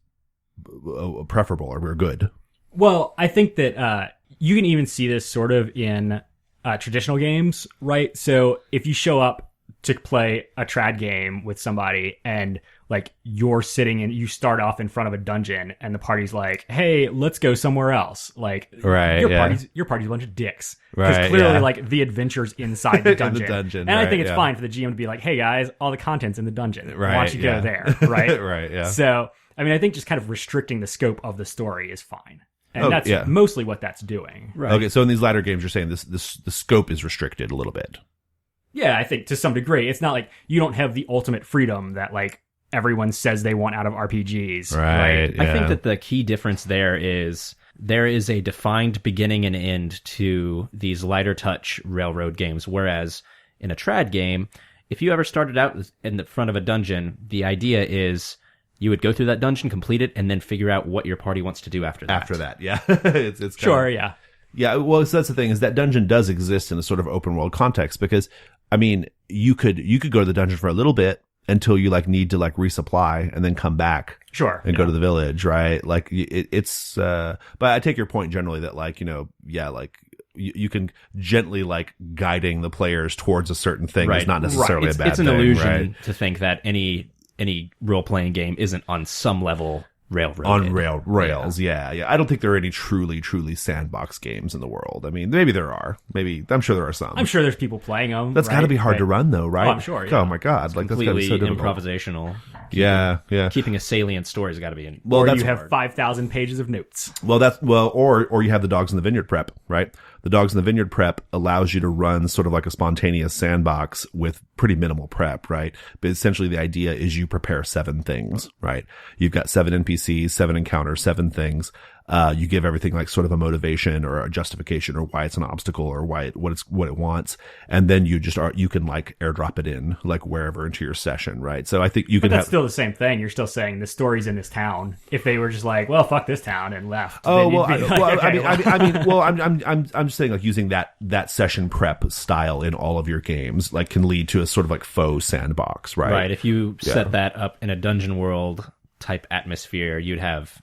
preferable or good? Well, I think that you can even see this sort of in traditional games, right? So if you show up to play a trad game with somebody and like you're sitting and you start off in front of a dungeon and the party's like, hey, let's go somewhere else. Like, your party's a bunch of dicks. Because clearly like the adventure's inside the dungeon. In the dungeon, and I think it's fine for the GM to be like, hey guys, all the content's in the dungeon. Why don't you go there? Right. Right. Yeah. So, I mean, I think just kind of restricting the scope of the story is fine. And that's mostly what that's doing. Right. Okay. So in these latter games, you're saying the scope is restricted a little bit. Yeah, I think to some degree. It's not like you don't have the ultimate freedom that like everyone says they want out of RPGs. Right. Yeah. I think that the key difference there is a defined beginning and end to these lighter touch railroad games. Whereas in a trad game, if you ever started out in the front of a dungeon, the idea is you would go through that dungeon, complete it, and then figure out what your party wants to do after that. After that, yeah. it's sure, yeah. Yeah, well, so that's the thing, is that dungeon does exist in a sort of open world context, because, I mean, you could go to the dungeon for a little bit until you like need to like resupply and then come back. Sure. And go to the village, right? Like it's, but I take your point generally that like, like you can gently like guiding the players towards a certain thing is not necessarily a bad thing. It's an illusion to think that any role-playing game isn't on some level railroaded. On rails, yeah. I don't think there are any truly sandbox games in the world. I mean, maybe there are. I'm sure there are some. I'm sure there's people playing them. That's got to be hard to run, though, right? Oh, I'm sure. Yeah. Oh my god, like that's got to be so difficult. Improvisational. Yeah. Keeping a salient story has got to be. Or you have 5,000 pages of notes. Or you have the Dogs in the Vineyard prep, right? The Dogs in the Vineyard prep allows you to run sort of like a spontaneous sandbox with pretty minimal prep, right? But essentially the idea is you prepare 7 things, right? You've got 7 NPCs, 7 encounters, 7 things. You give everything like sort of a motivation or a justification or why it's an obstacle or what it wants. And then you can like airdrop it in like wherever into your session, right? So I think you can that's still the same thing. You're still saying the story's in this town. If they were just like, well, fuck this town and left. I'm just saying like using that session prep style in all of your games like can lead to a sort of like faux sandbox, right? Right. If you set that up in a dungeon world type atmosphere, you'd have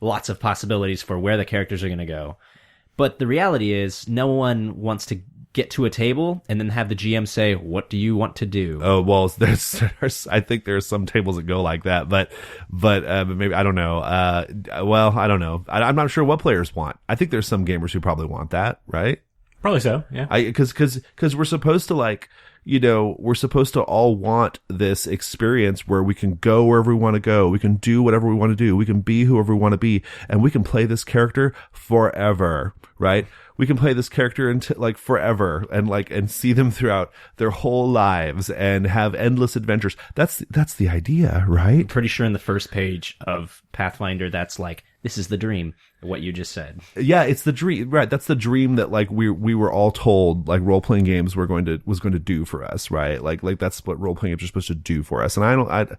lots of possibilities for where the characters are going to go. But the reality is no one wants to get to a table and then have the GM say, what do you want to do? Oh, well, there's I think there's some tables that go like that, but maybe, I don't know. I don't know. I'm not sure what players want. I think there's some gamers who probably want that, right? Probably so, yeah. Cause we're supposed to like, we're supposed to all want this experience where we can go wherever we want to go. We can do whatever we want to do. We can be whoever we want to be. And we can play this character forever, right? We can play this character until like forever and see them throughout their whole lives and have endless adventures. That's the idea, right? I'm pretty sure in the first page of Pathfinder, that's like, this is the dream. What you just said. Yeah, it's the dream, right? That's the dream that like we were all told like role playing games was going to do for us, right? Like that's what role playing games are supposed to do for us. And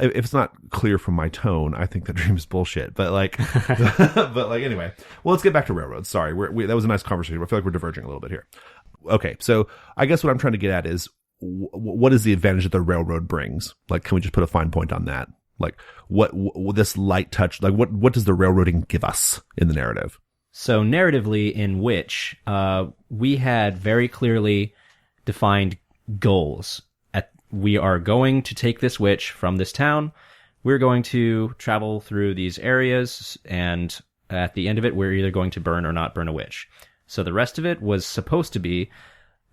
if it's not clear from my tone, I think the dream is bullshit. But like, anyway. Well, let's get back to railroads. Sorry, that was a nice conversation. I feel like we're diverging a little bit here. Okay, so I guess what I'm trying to get at is what is the advantage that the railroad brings? Like, can we just put a fine point on that? Like what this light touch, like what does the railroading give us in the narrative? So narratively in Witch, we had very clearly defined goals. We are going to take this witch from this town. We're going to travel through these areas. And at the end of it, we're either going to burn or not burn a witch. So the rest of it was supposed to be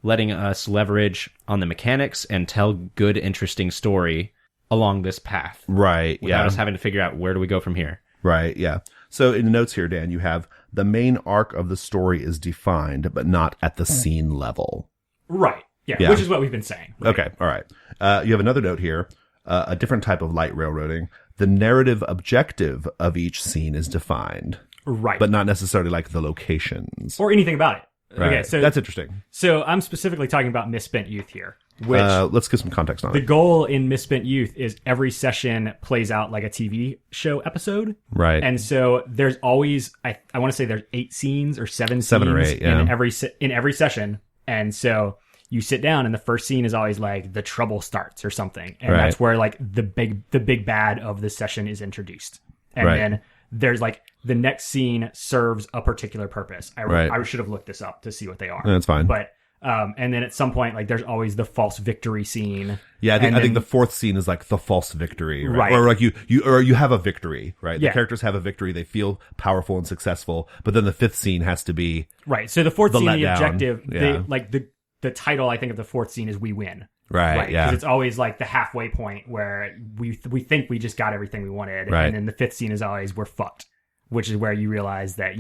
letting us leverage on the mechanics and tell good, interesting story along this path. Right. Without us having to figure out where do we go from here. Right. Yeah. So in the notes here, Dan, you have the main arc of the story is defined, but not at the scene level. Right. Yeah. Which is what we've been saying. Right? Okay. All right. You have another note here, a different type of light railroading. The narrative objective of each scene is defined. Right. But not necessarily like the locations. Or anything about it. Right. Okay, so that's interesting. So I'm specifically talking about Misspent Youth here, which let's get some context on the it. goal in Misspent Youth is every session plays out like a TV show episode. Right. And so there's always, I want to say there's 8 scenes or 7 7 scenes or 8, yeah. in every session. And so you sit down and the first scene is always like the trouble starts or something. And Right. that's where like the big bad of the session is introduced. And Right. then there's like the next scene serves a particular purpose. I should have looked this up to see what they are. That's fine. But and then at some point, like there's always the false victory scene. Yeah, I think then- the fourth scene is like the false victory, right? Right. Or like you have a victory, right? Yeah. The characters have a victory, they feel powerful and successful, but then the fifth scene has to be Right. So the fourth The scene, the letdown. objective, Yeah. the title I think of the fourth scene is "We Win." right. Yeah, Because it's always like the halfway point where we think we just got everything we wanted, Right. and then the fifth scene is always "We're fucked," which is where you realize that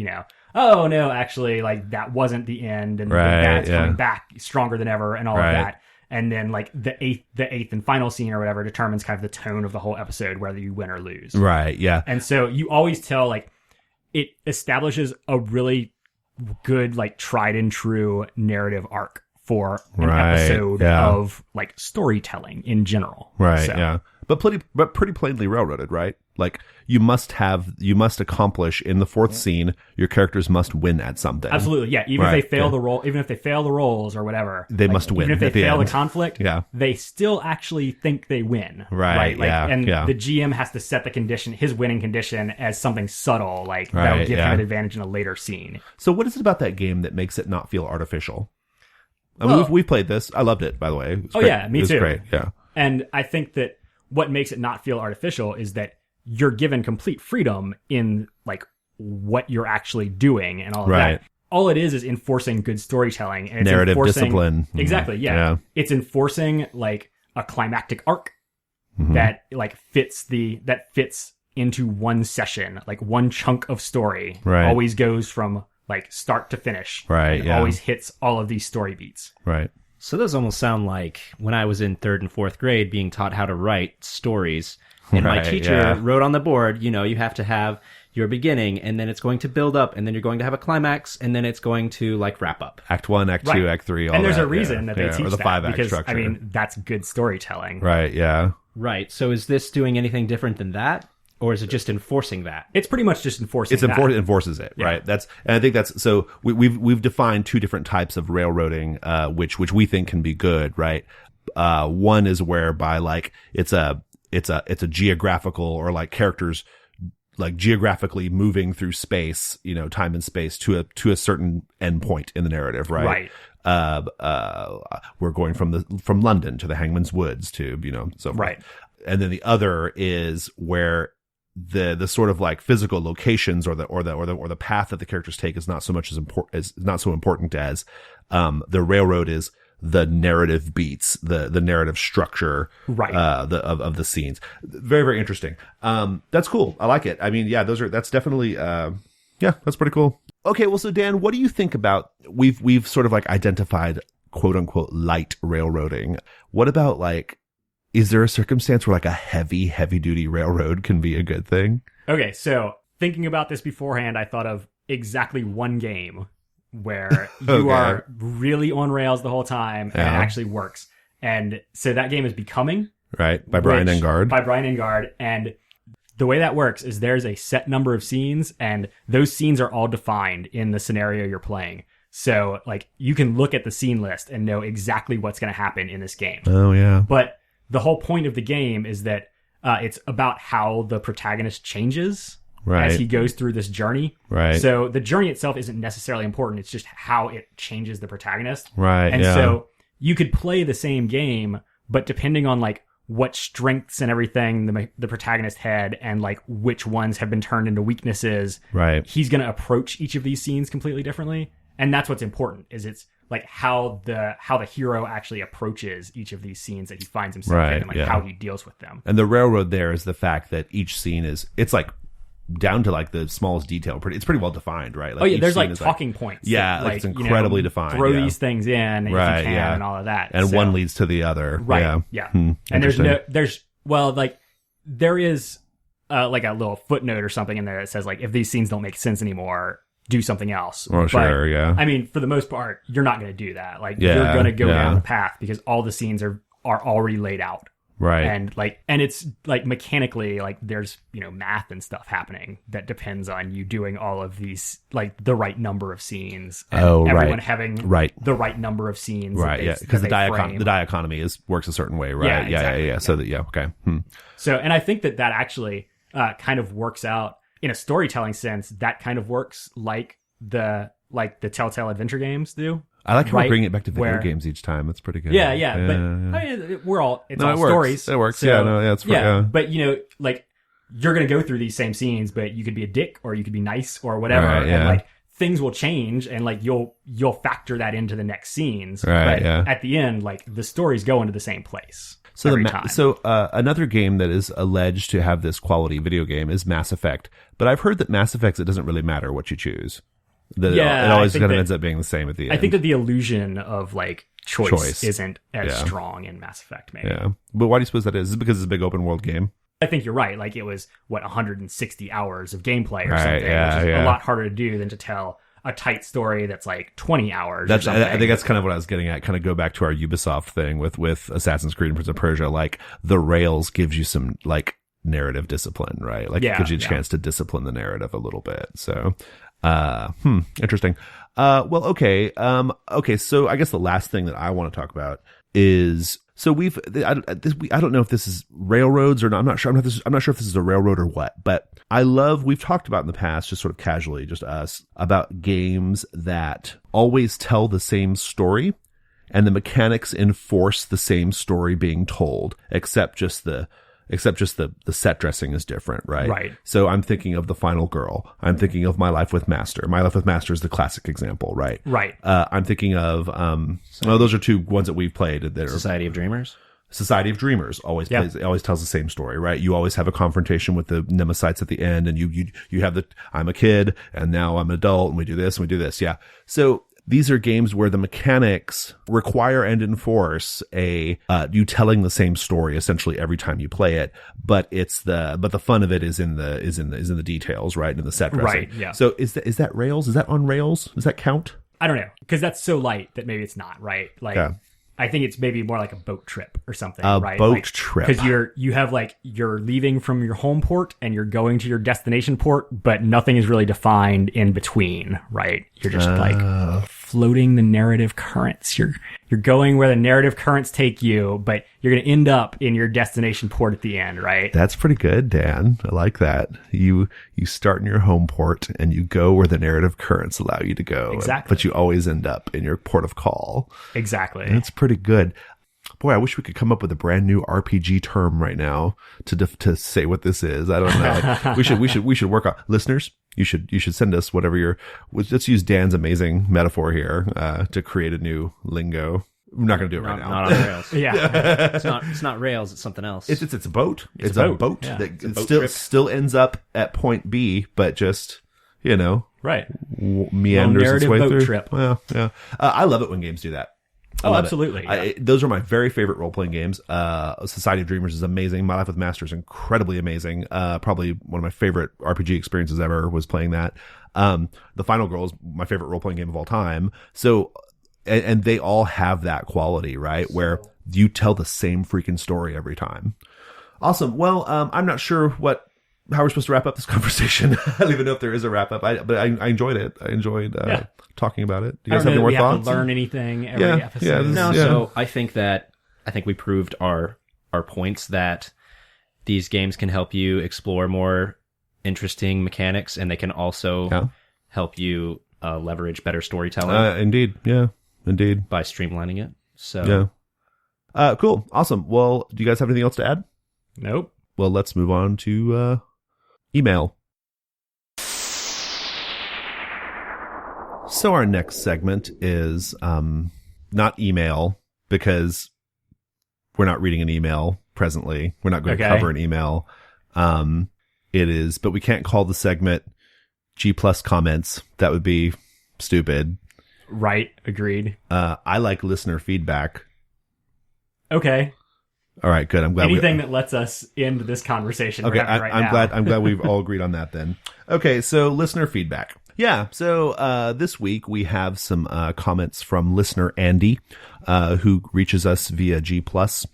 oh no, actually like that wasn't the end, and Right, the bad's yeah. coming back stronger than ever, and all Right. of that. And then like the eighth and final scene or whatever determines kind of the tone of the whole episode, whether you win or lose. right. Yeah, And so you always tell like it establishes a really good like tried and true narrative arc for an Right, episode yeah. of like storytelling in general. right. So, Yeah, but pretty plainly railroaded, right? Like you must accomplish in the fourth scene. Your characters must win at something. Absolutely, yeah. Even Right, if they fail yeah. the role, even if they fail the roles or whatever, They like, must win Even if they at the fail end. the conflict, Yeah. they still actually think they win. Right, Like, yeah, and yeah. the GM has to set the condition, his winning condition, as something subtle, like Right, that'll give yeah. him an advantage in a later scene. So what is it about that game that makes it not feel artificial? I mean, Well- we've played this. I loved it, by the way. It was Oh, great. yeah, me It was too. Great. Yeah. And I think that what makes it not feel artificial is that you're given complete freedom in like what you're actually doing and all of Right. that. All it is enforcing good storytelling and it's Narrative enforcing, discipline. Exactly. Yeah. Yeah. It's enforcing like a climactic arc Mhm. that like fits into one session, like one chunk of story. Right. Always goes from like start to finish. Right, And yeah. always hits all of these story beats. Right. So those almost sound like when I was in 3rd and 4th grade being taught how to write stories. And my Right, teacher yeah. wrote on the board, you have to have your beginning, and then it's going to build up, and then you're going to have a climax, and then it's going to like wrap up. Act 1, Act 2, Right. Act 3, all And there's that, a reason yeah. that they Yeah, teach or the that 5-act because structure. I mean that's good storytelling. Right, yeah. Right. So is this doing anything different than that? Or is it just enforcing that? It's pretty much just enforcing It enforces it, Yeah. right? And I think that's so we've defined 2 different types of railroading, which we think can be good, right? One is whereby like it's a geographical or like characters like geographically moving through space, time and space to a certain endpoint in the narrative, right? Right. We're going from London to the Hangman's Woods to, so forth. Right. And then the other is where the sort of like physical locations or the path that the characters take is not so much not so important as the railroad is the narrative beats, the narrative structure, Right. of the scenes. Very, very interesting. That's cool. I like it. I mean, yeah, that's definitely, that's pretty cool. Okay. Well, so Dan, what do you think about, we've sort of like identified quote unquote light railroading. What about like, is there a circumstance where like a heavy duty railroad can be a good thing? Okay, so thinking about this beforehand, I thought of exactly one game where you Okay. are really on rails the whole time and Yeah. it actually works. And so that game is Becoming. Right. By Brian which- Engard. By Brian Engard. And the way that works is there's a set number of scenes and those scenes are all defined in the scenario you're playing. So like you can look at the scene list and know exactly what's going to happen in this game. Oh yeah. But the whole point of the game is that it's about how the protagonist changes Right. as he goes through this journey. Right. So the journey itself isn't necessarily important. It's just how it changes the protagonist. Right. And yeah. so you could play the same game, but depending on like what strengths and everything the protagonist had and like which ones have been turned into weaknesses, Right. he's going to approach each of these scenes completely differently. And that's what's important is it's like how the hero actually approaches each of these scenes that he finds himself Right, in and like yeah. how he deals with them. And the railroad there is the fact that each scene it's like down to like the smallest detail. It's pretty well defined, right? Like, Oh yeah, each there's scene like is talking points. Yeah, that, like it's incredibly defined. Throw yeah. these things in if Right, you can yeah. and all of that. And So- one leads to the other. Right. Yeah. And Interesting. there is like a little footnote or something in there that says like if these scenes don't make sense anymore, do something else. Oh, sure, yeah. I mean, for the most part, you're not going to do that. Like Yeah, you're going to go yeah. down the path because all the scenes are already laid out. Right. And it's like mechanically, like there's, math and stuff happening that depends on you doing all of these, like the right number of scenes. And everyone having the right number of scenes. Right. Yeah. Because the die economy works a certain way, right? Yeah, exactly. Yeah. So that, okay. So, and I think that actually kind of works out in a storytelling sense. That kind of works like the Telltale Adventure games do. I like how we're Right, bringing it back to video where- games each time. That's pretty good. But I mean, it's all it works. stories. It works. So, It's yeah. But like you're gonna go through these same scenes, but you could be a dick or you could be nice or whatever, Right, yeah. and like things will change, and like you'll factor that into the next scenes. Right, but yeah. at the end, like the stories go into the same place. So every time. Another game that is alleged to have this quality video game is Mass Effect. But I've heard that Mass Effect, it doesn't really matter what you choose. It always kind of ends up being the same at the end. I think that the illusion of like choice. isn't as Yeah. strong in Mass Effect, maybe. Yeah. But why do you suppose that is? Is it because it's a big open world game? I think you're right. Like it was 160 hours of gameplay or Right, something, yeah, which is yeah. a lot harder to do than to tell a tight story that's like 20 hours. That's or something. I think that's kind of what I was getting at. Kind of go back to our Ubisoft thing with Assassin's Creed and Prince of Persia. Like the rails gives you some like narrative discipline, right? Like it gives you a chance to discipline the narrative a little bit. So, interesting. Well, okay. Okay. So I guess the last thing that I want to talk about is, so I don't know if this is railroads or not. I'm not sure. I'm not sure if this is a railroad or what, but we've talked about in the past, just sort of casually, just us, about games that always tell the same story and the mechanics enforce the same story being told, except just the set dressing is different, right? Right. So I'm thinking of The Final Girl. I'm thinking of My Life with Master. My Life with Master is the classic example, right? Right. I'm thinking of, those are two ones that we've played that are Society of Dreamers. Society of Dreamers always tells the same story, right? You always have a confrontation with the Nemesites at the end, and you have I'm a kid and now I'm an adult and we do this and we do this. Yeah. So these are games where the mechanics require and enforce you telling the same story essentially every time you play it, but the fun of it is in the details, right? And in the set dressing. Right. Yeah. So is that Rails? Is that on Rails? Does that count? I don't know, because that's so light that maybe it's not, right? Like, Yeah. I think it's maybe more like a boat trip or something, A right? boat trip. Because you're leaving from your home port and you're going to your destination port, but nothing is really defined in between, right? You're just like floating the narrative currents. You're going where the narrative currents take you, but you're going to end up in your destination port at the end, right? That's pretty good, Dan. I like that. You start in your home port and you go where the narrative currents allow you to go. Exactly. But you always end up in your port of call. Exactly. That's pretty good. Boy, I wish we could come up with a brand new RPG term right now to say what this is. I don't know. we should work on, listeners. You should send us whatever let's use Dan's amazing metaphor here, to create a new lingo. I'm not going to do it right now. Not on Rails. Yeah. It's not Rails. It's something else. It's a boat. It's a a boat yeah. that a boat still ends up at point B, but just, Right. meanders its narrative way boat through. trip. Well, yeah. I love it when games do that. I Oh, love it. absolutely. Yeah. Those are my very favorite role-playing games. Society of Dreamers is amazing. My Life with Master is incredibly amazing. Probably one of my favorite RPG experiences ever was playing that. The Final Girl is my favorite role-playing game of all time. So, and they all have that quality, right? Where you tell the same freaking story every time. Awesome. Well, I'm not sure how we're supposed to wrap up this conversation. I don't even know if there is a wrap up. But I enjoyed it. I enjoyed talking about it. Do you guys have any more we thoughts? Have to learn anything every Yeah, episode. yeah, No, Yeah. so I think we proved our points that these games can help you explore more interesting mechanics, and they can also help you leverage better storytelling Indeed. Yeah. Indeed. by streamlining it. So Yeah. Cool. Awesome. Well, do you guys have anything else to add? Nope. Well, let's move on to email. So our next segment is not email, because we're not reading an email presently. We're not going to cover an email. It is, but we can't call the segment G plus comments. That would be stupid. Right. Agreed. I like listener feedback. Okay. All right, good. I'm glad. Anything that lets us end this conversation. Okay, we're having right I'm now. glad. I'm glad we've all agreed on that. Then, okay. So listener feedback. Yeah. So this week we have some comments from listener Andy, who reaches us via G plus.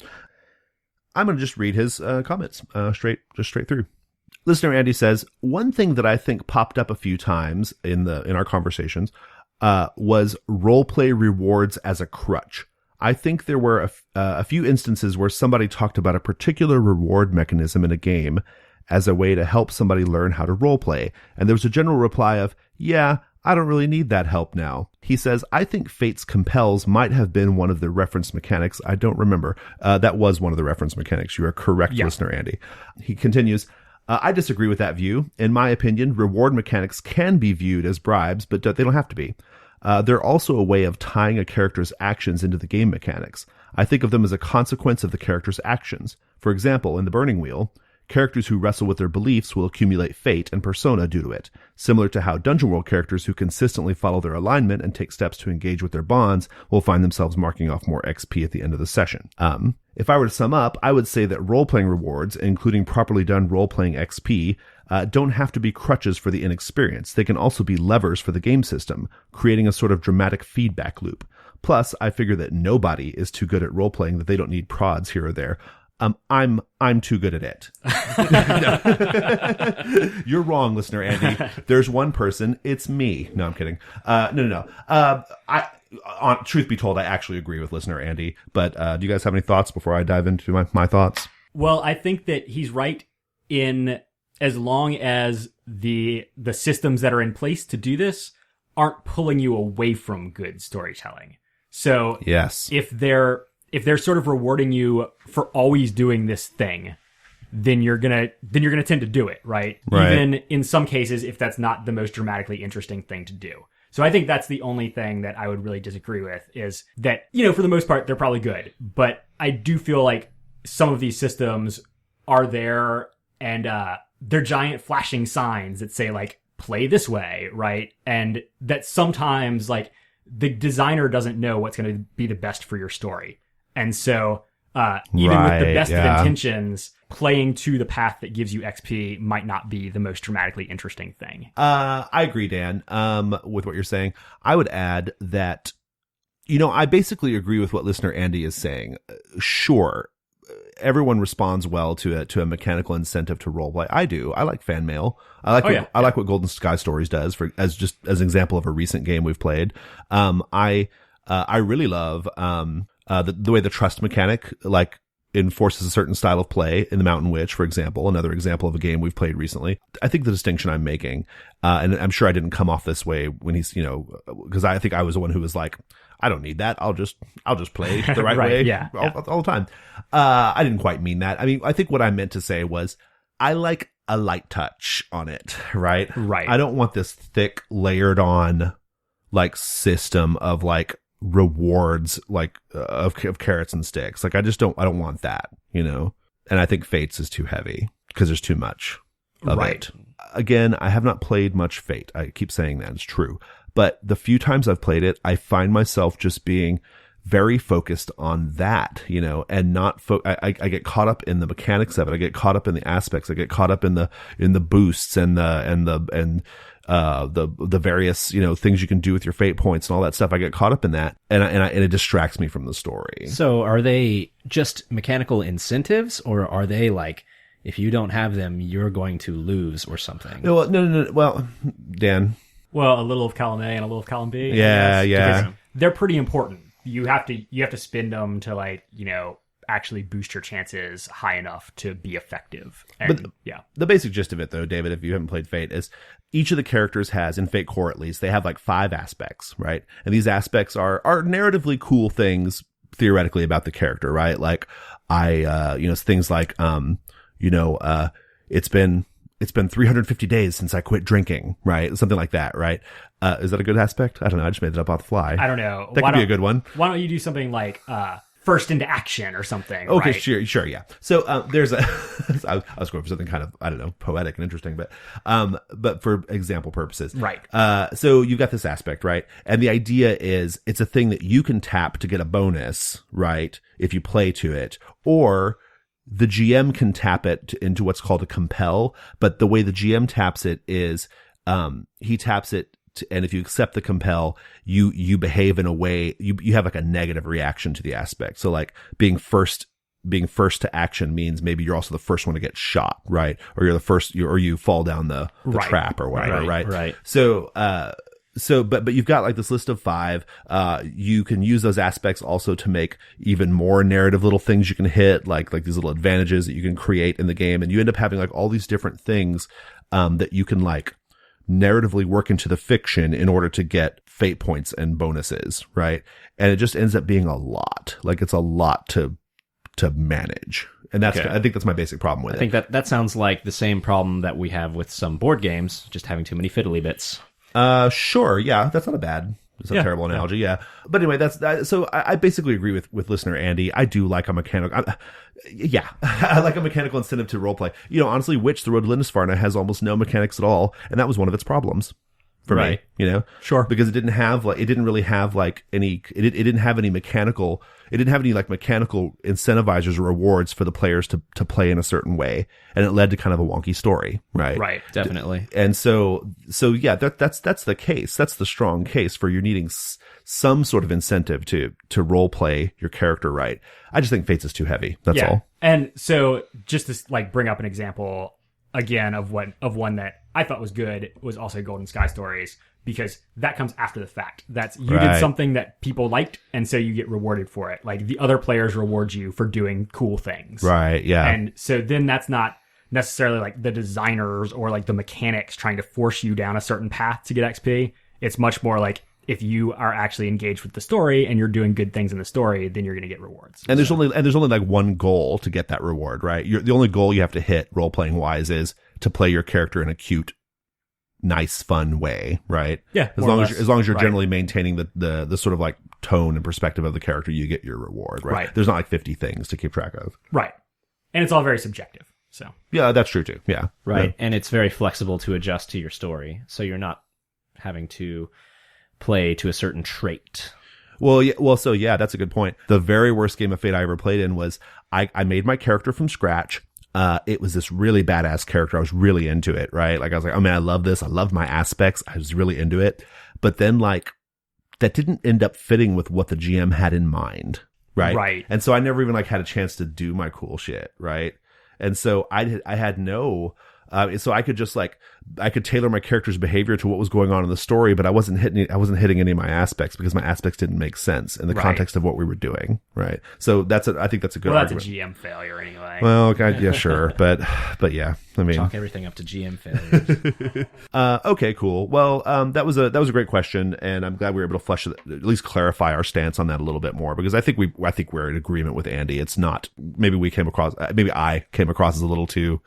I'm going to just read his comments straight through. Listener Andy says, one thing that I think popped up a few times in our conversations was roleplay rewards as a crutch. I think there were a few instances where somebody talked about a particular reward mechanism in a game as a way to help somebody learn how to roleplay. And there was a general reply of, yeah, I don't really need that help now. He says, I think Fate's Compels might have been one of the reference mechanics. I don't remember. That was one of the reference mechanics. You are correct, yeah. Listener Andy. He continues, I disagree with that view. In my opinion, reward mechanics can be viewed as bribes, but they don't have to be. They're also a way of tying a character's actions into the game mechanics. I think of them as a consequence of the character's actions. For example, in the Burning Wheel, characters who wrestle with their beliefs will accumulate fate and persona due to it, similar to how Dungeon World characters who consistently follow their alignment and take steps to engage with their bonds will find themselves marking off more XP at the end of the session. If I were to sum up, I would say that role-playing rewards, including properly done role-playing XP, don't have to be crutches for the inexperienced. They can also be levers for the game system, creating a sort of dramatic feedback loop. Plus, I figure that nobody is too good at role-playing that they don't need prods here or there. I'm too good at it. You're wrong, listener Andy. There's one person. It's me. No, I'm kidding. No. Truth be told, I actually agree with listener Andy. But do you guys have any thoughts before I dive into my thoughts? Well, I think that he's right in as long as the systems that are in place to do this aren't pulling you away from good storytelling. So yes, if they're sort of rewarding you for always doing this thing, then you're gonna tend to do it, right? Even in some cases, if that's not the most dramatically interesting thing to do. So I think that's the only thing that I would really disagree with is that, for the most part, they're probably good. But I do feel like some of these systems are there and they're giant flashing signs that say, like, play this way, right? And that sometimes, like, the designer doesn't know what's going to be the best for your story. And so even with the best of intentions, playing to the path that gives you XP might not be the most dramatically interesting thing. I agree, Dan, with what you're saying. I would add that, I basically agree with what listener Andy is saying. Sure, everyone responds well to a mechanical incentive to roleplay. I do. I like fan mail. I like what Golden Sky Stories does as an example of a recent game we've played. I really love the way the trust mechanic enforces a certain style of play in the Mountain Witch, for example, another example of a game we've played recently. I think the distinction I'm making, and I'm sure I didn't come off this way when he's, because I think I was the one who was like, I don't need that. I'll just play the right way all the time. I didn't quite mean that. I mean, I think what I meant to say was I like a light touch on it, right? Right. I don't want this thick layered on system of rewards of carrots and sticks. I don't want that, and I think Fates is too heavy because there's too much of it. Again, I have not played much Fate. I keep saying that, it's true, but the few times I've played it, I find myself just being very focused on that, and not I get caught up in the mechanics of it. I get caught up in the aspects. I get caught up in the boosts and the various, things you can do with your fate points and all that stuff. I get caught up in that and it distracts me from the story. So are they just mechanical incentives, or are they if you don't have them, you're going to lose or something? No. Well, Dan. Well, a little of column A and a little of column B. Yeah. They're pretty important. You have to spend them to actually boost your chances high enough to be effective. And, the basic gist of it, though, David, if you haven't played Fate, is each of the characters has, in Fate Core at least, they have 5 aspects, right? And these aspects are narratively cool things theoretically about the character, right? Things like it's been 350 days since I quit drinking, right? Something like that, right? Is that a good aspect? I don't know. I just made it up off the fly. I don't know. That could be a good one. Why don't you do something like first into action or something. Okay, right? sure, yeah. So there's a I was going for something kind of, I don't know, poetic and interesting, but for example purposes, Right. So you've got this aspect, right? And the idea is it's a thing that you can tap to get a bonus, right? If you play to it, or the GM can tap it into what's called a compel. But the way the GM taps it is, he taps it. And if you accept the compel, you behave in a way, you have like a negative reaction to the aspect. So like being first to action means maybe you're also the first one to get shot, right? Or you're the first, or you fall down the Right. trap or whatever, right? Right. So, but you've got like this list of 5. You can use those aspects also to make even more narrative little things you can hit, like these little advantages that you can create in the game. And you end up having like all these different things, that you can like narratively work into the fiction in order to get fate points and bonuses, right? And it just ends up being a lot. Like it's a lot to manage. And that's, Okay. I think that's my basic problem with I it. think that sounds like the same problem that we have with some board games, just having too many fiddly bits. Sure. Yeah. That's not a bad, it's a terrible analogy. Yeah. But anyway, so I basically agree with listener Andy. I do like a mechanical, I like a mechanical incentive to roleplay. You know, honestly, Witch, The Road to Lindisfarne has almost no mechanics at all. And that was one of its problems for me, Right. you know? Sure. Because it didn't really have like any, it didn't have any mechanical incentivizers or rewards for the players to play in a certain way. And it led to kind of a wonky story, right? Right. Definitely. And so yeah, that's the case. That's the strong case for you needing some sort of incentive to role play your character right. I just think Fates is too heavy. That's all. And so just to like bring up an example again of one that I thought was good was also Golden Sky Stories, because that comes after the fact. That's you Right. did something that people liked, and so you get rewarded for it. Like the other players reward you for doing cool things. Right. Yeah. And so then that's not necessarily like the designers or like the mechanics trying to force you down a certain path to get XP. It's much more like if you are actually engaged with the story and you're doing good things in the story, then you're going to get rewards. And there's only like one goal to get that reward, right? The only goal you have to hit role playing wise is to play your character in a cute, nice, fun way, right? Yeah, As more or long as less. you're Right. generally maintaining the sort of like tone and perspective of the character, you get your reward, right? Right. There's not like 50 things to keep track of. Right. And it's all very subjective. So Yeah, that's true too. Yeah. Right. And it's very flexible to adjust to your story. So you're not having to play to a certain trait. Well, yeah, that's a good point. The very worst game of Fate I ever played in was I made my character from scratch. It was this really badass character. I was really into it, right? Like I was like, oh man, I love this. I love my aspects. I was really into it. But then like that didn't end up fitting with what the GM had in mind, right? Right. And so I never even like had a chance to do my cool shit, right? And so I had no, so I could just like, I could tailor my character's behavior to what was going on in the story, but I wasn't hitting any of my aspects because my aspects didn't make sense in the Right. context of what we were doing, right? So I think that's a good well, that's argument. a GM failure anyway. Well, God, yeah, sure, but yeah, I mean, Chalk everything up to GM failures. okay, cool. Well, that was a great question, and I'm glad we were able to flesh at least clarify our stance on that a little bit more, because I think we're in agreement with Andy. It's not, maybe I came across as a little too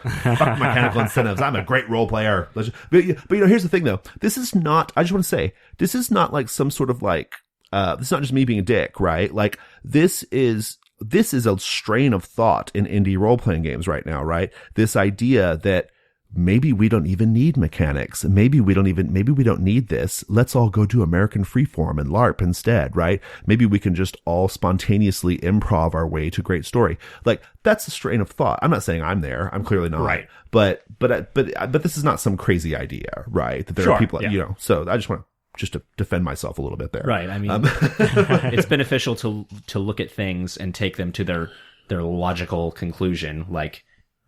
fuck mechanical incentives. I'm a great role player. But here's the thing though. This is not, I just want to say, this is not like some sort of like, this is not just me being a dick, right? Like this is a strain of thought in indie role-playing games right now, right? This idea that maybe we don't even need mechanics. Maybe we don't need this. Let's all go do American Freeform and LARP instead, right? Maybe we can just all spontaneously improv our way to great story. Like that's a strain of thought. I'm not saying I'm there. I'm clearly not. Right. But this is not some crazy idea, right? That there Sure, are people, yeah. so I just want to defend myself a little bit there. Right. I mean, it's beneficial to look at things and take them to their logical conclusion. Like,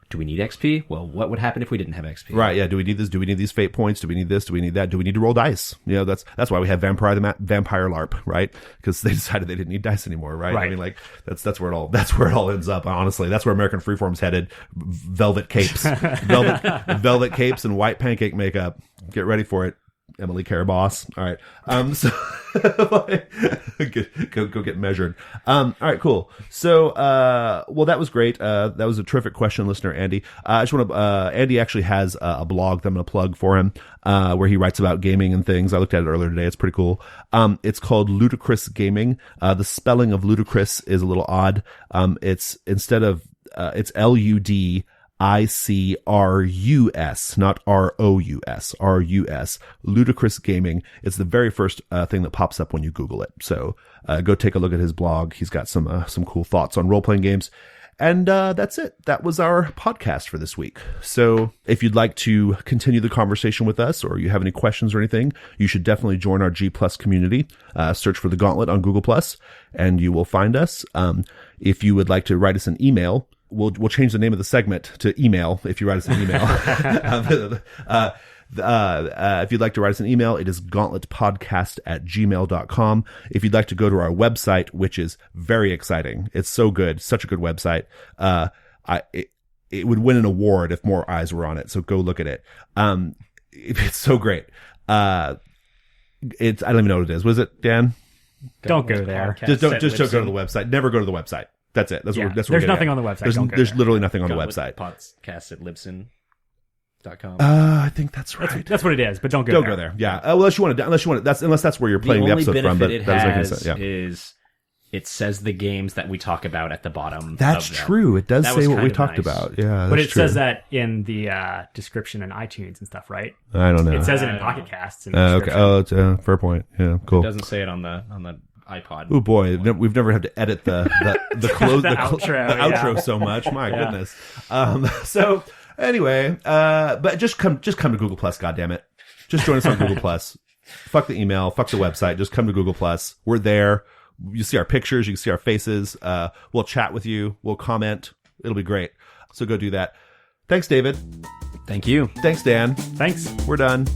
do we need XP? Well, what would happen if we didn't have XP? Right, yeah. Do we need this? Do we need these fate points? Do we need this? Do we need that? Do we need to roll dice? You know, that's why we have Vampire LARP, right? Because they decided they didn't need dice anymore, right? I mean, like that's where it all ends up. Honestly, that's where American Freeform's headed. Velvet capes, velvet capes, and white pancake makeup. Get ready for it. Emily Caraboss. All right. So go get measured. All right, cool. So, well, that was great. That was a terrific question, listener Andy. I just want to, Andy actually has a blog that I'm going to plug for him, where he writes about gaming and things. I looked at it earlier today. It's pretty cool. It's called Ludicrous Gaming. The spelling of ludicrous is a little odd. It's instead of, it's LUDICRUS, not ROUS, RUS, Ludicrous Gaming. It's the very first thing that pops up when you Google it. So go take a look at his blog. He's got some cool thoughts on role-playing games. And that's it. That was our podcast for this week. So if you'd like to continue the conversation with us, or you have any questions or anything, you should definitely join our G Plus community. Search for The Gauntlet on Google Plus, and you will find us. If you would like to write us an email, we'll change the name of the segment to email if you write us an email. If you'd like to write us an email, it is gauntletpodcast@gmail.com. If you'd like to go to our website, which is very exciting. It's so good. Such a good website. It would win an award if more eyes were on it. So go look at it. It's so great. I don't even know what it is. What is it, Dan? Don't go there. Just don't go to the website. Never go to the website. That's it. That's what there's nothing on the website. There's literally nothing on the website. Podcast@libsyn.com. I think that's right. That's what it is, but don't go go there. Yeah. Unless you want to, unless that's where you're playing the episode from. But it that doesn't make any has sense. Yeah. is it says the games that we talk about at the bottom. That's of them. true. It does That say was what we kind of talked nice. about. Yeah. But that's it true. says that in the description in iTunes and stuff, right? I don't know. It says it in Pocket Casts. In the Okay. description. Oh, it's, fair point. Yeah. Cool. It doesn't say it on the iPod. Oh boy, we've never had to edit the close The outro, the yeah. outro so much. My goodness. So anyway, but just come to Google Plus. Goddammit. Just join us on Google Plus. Fuck the email. Fuck the website. Just come to Google Plus. We're there. You see our pictures. You can see our faces. We'll chat with you. We'll comment. It'll be great. So go do that. Thanks, David. Thank you. Thanks, Dan. Thanks. We're done.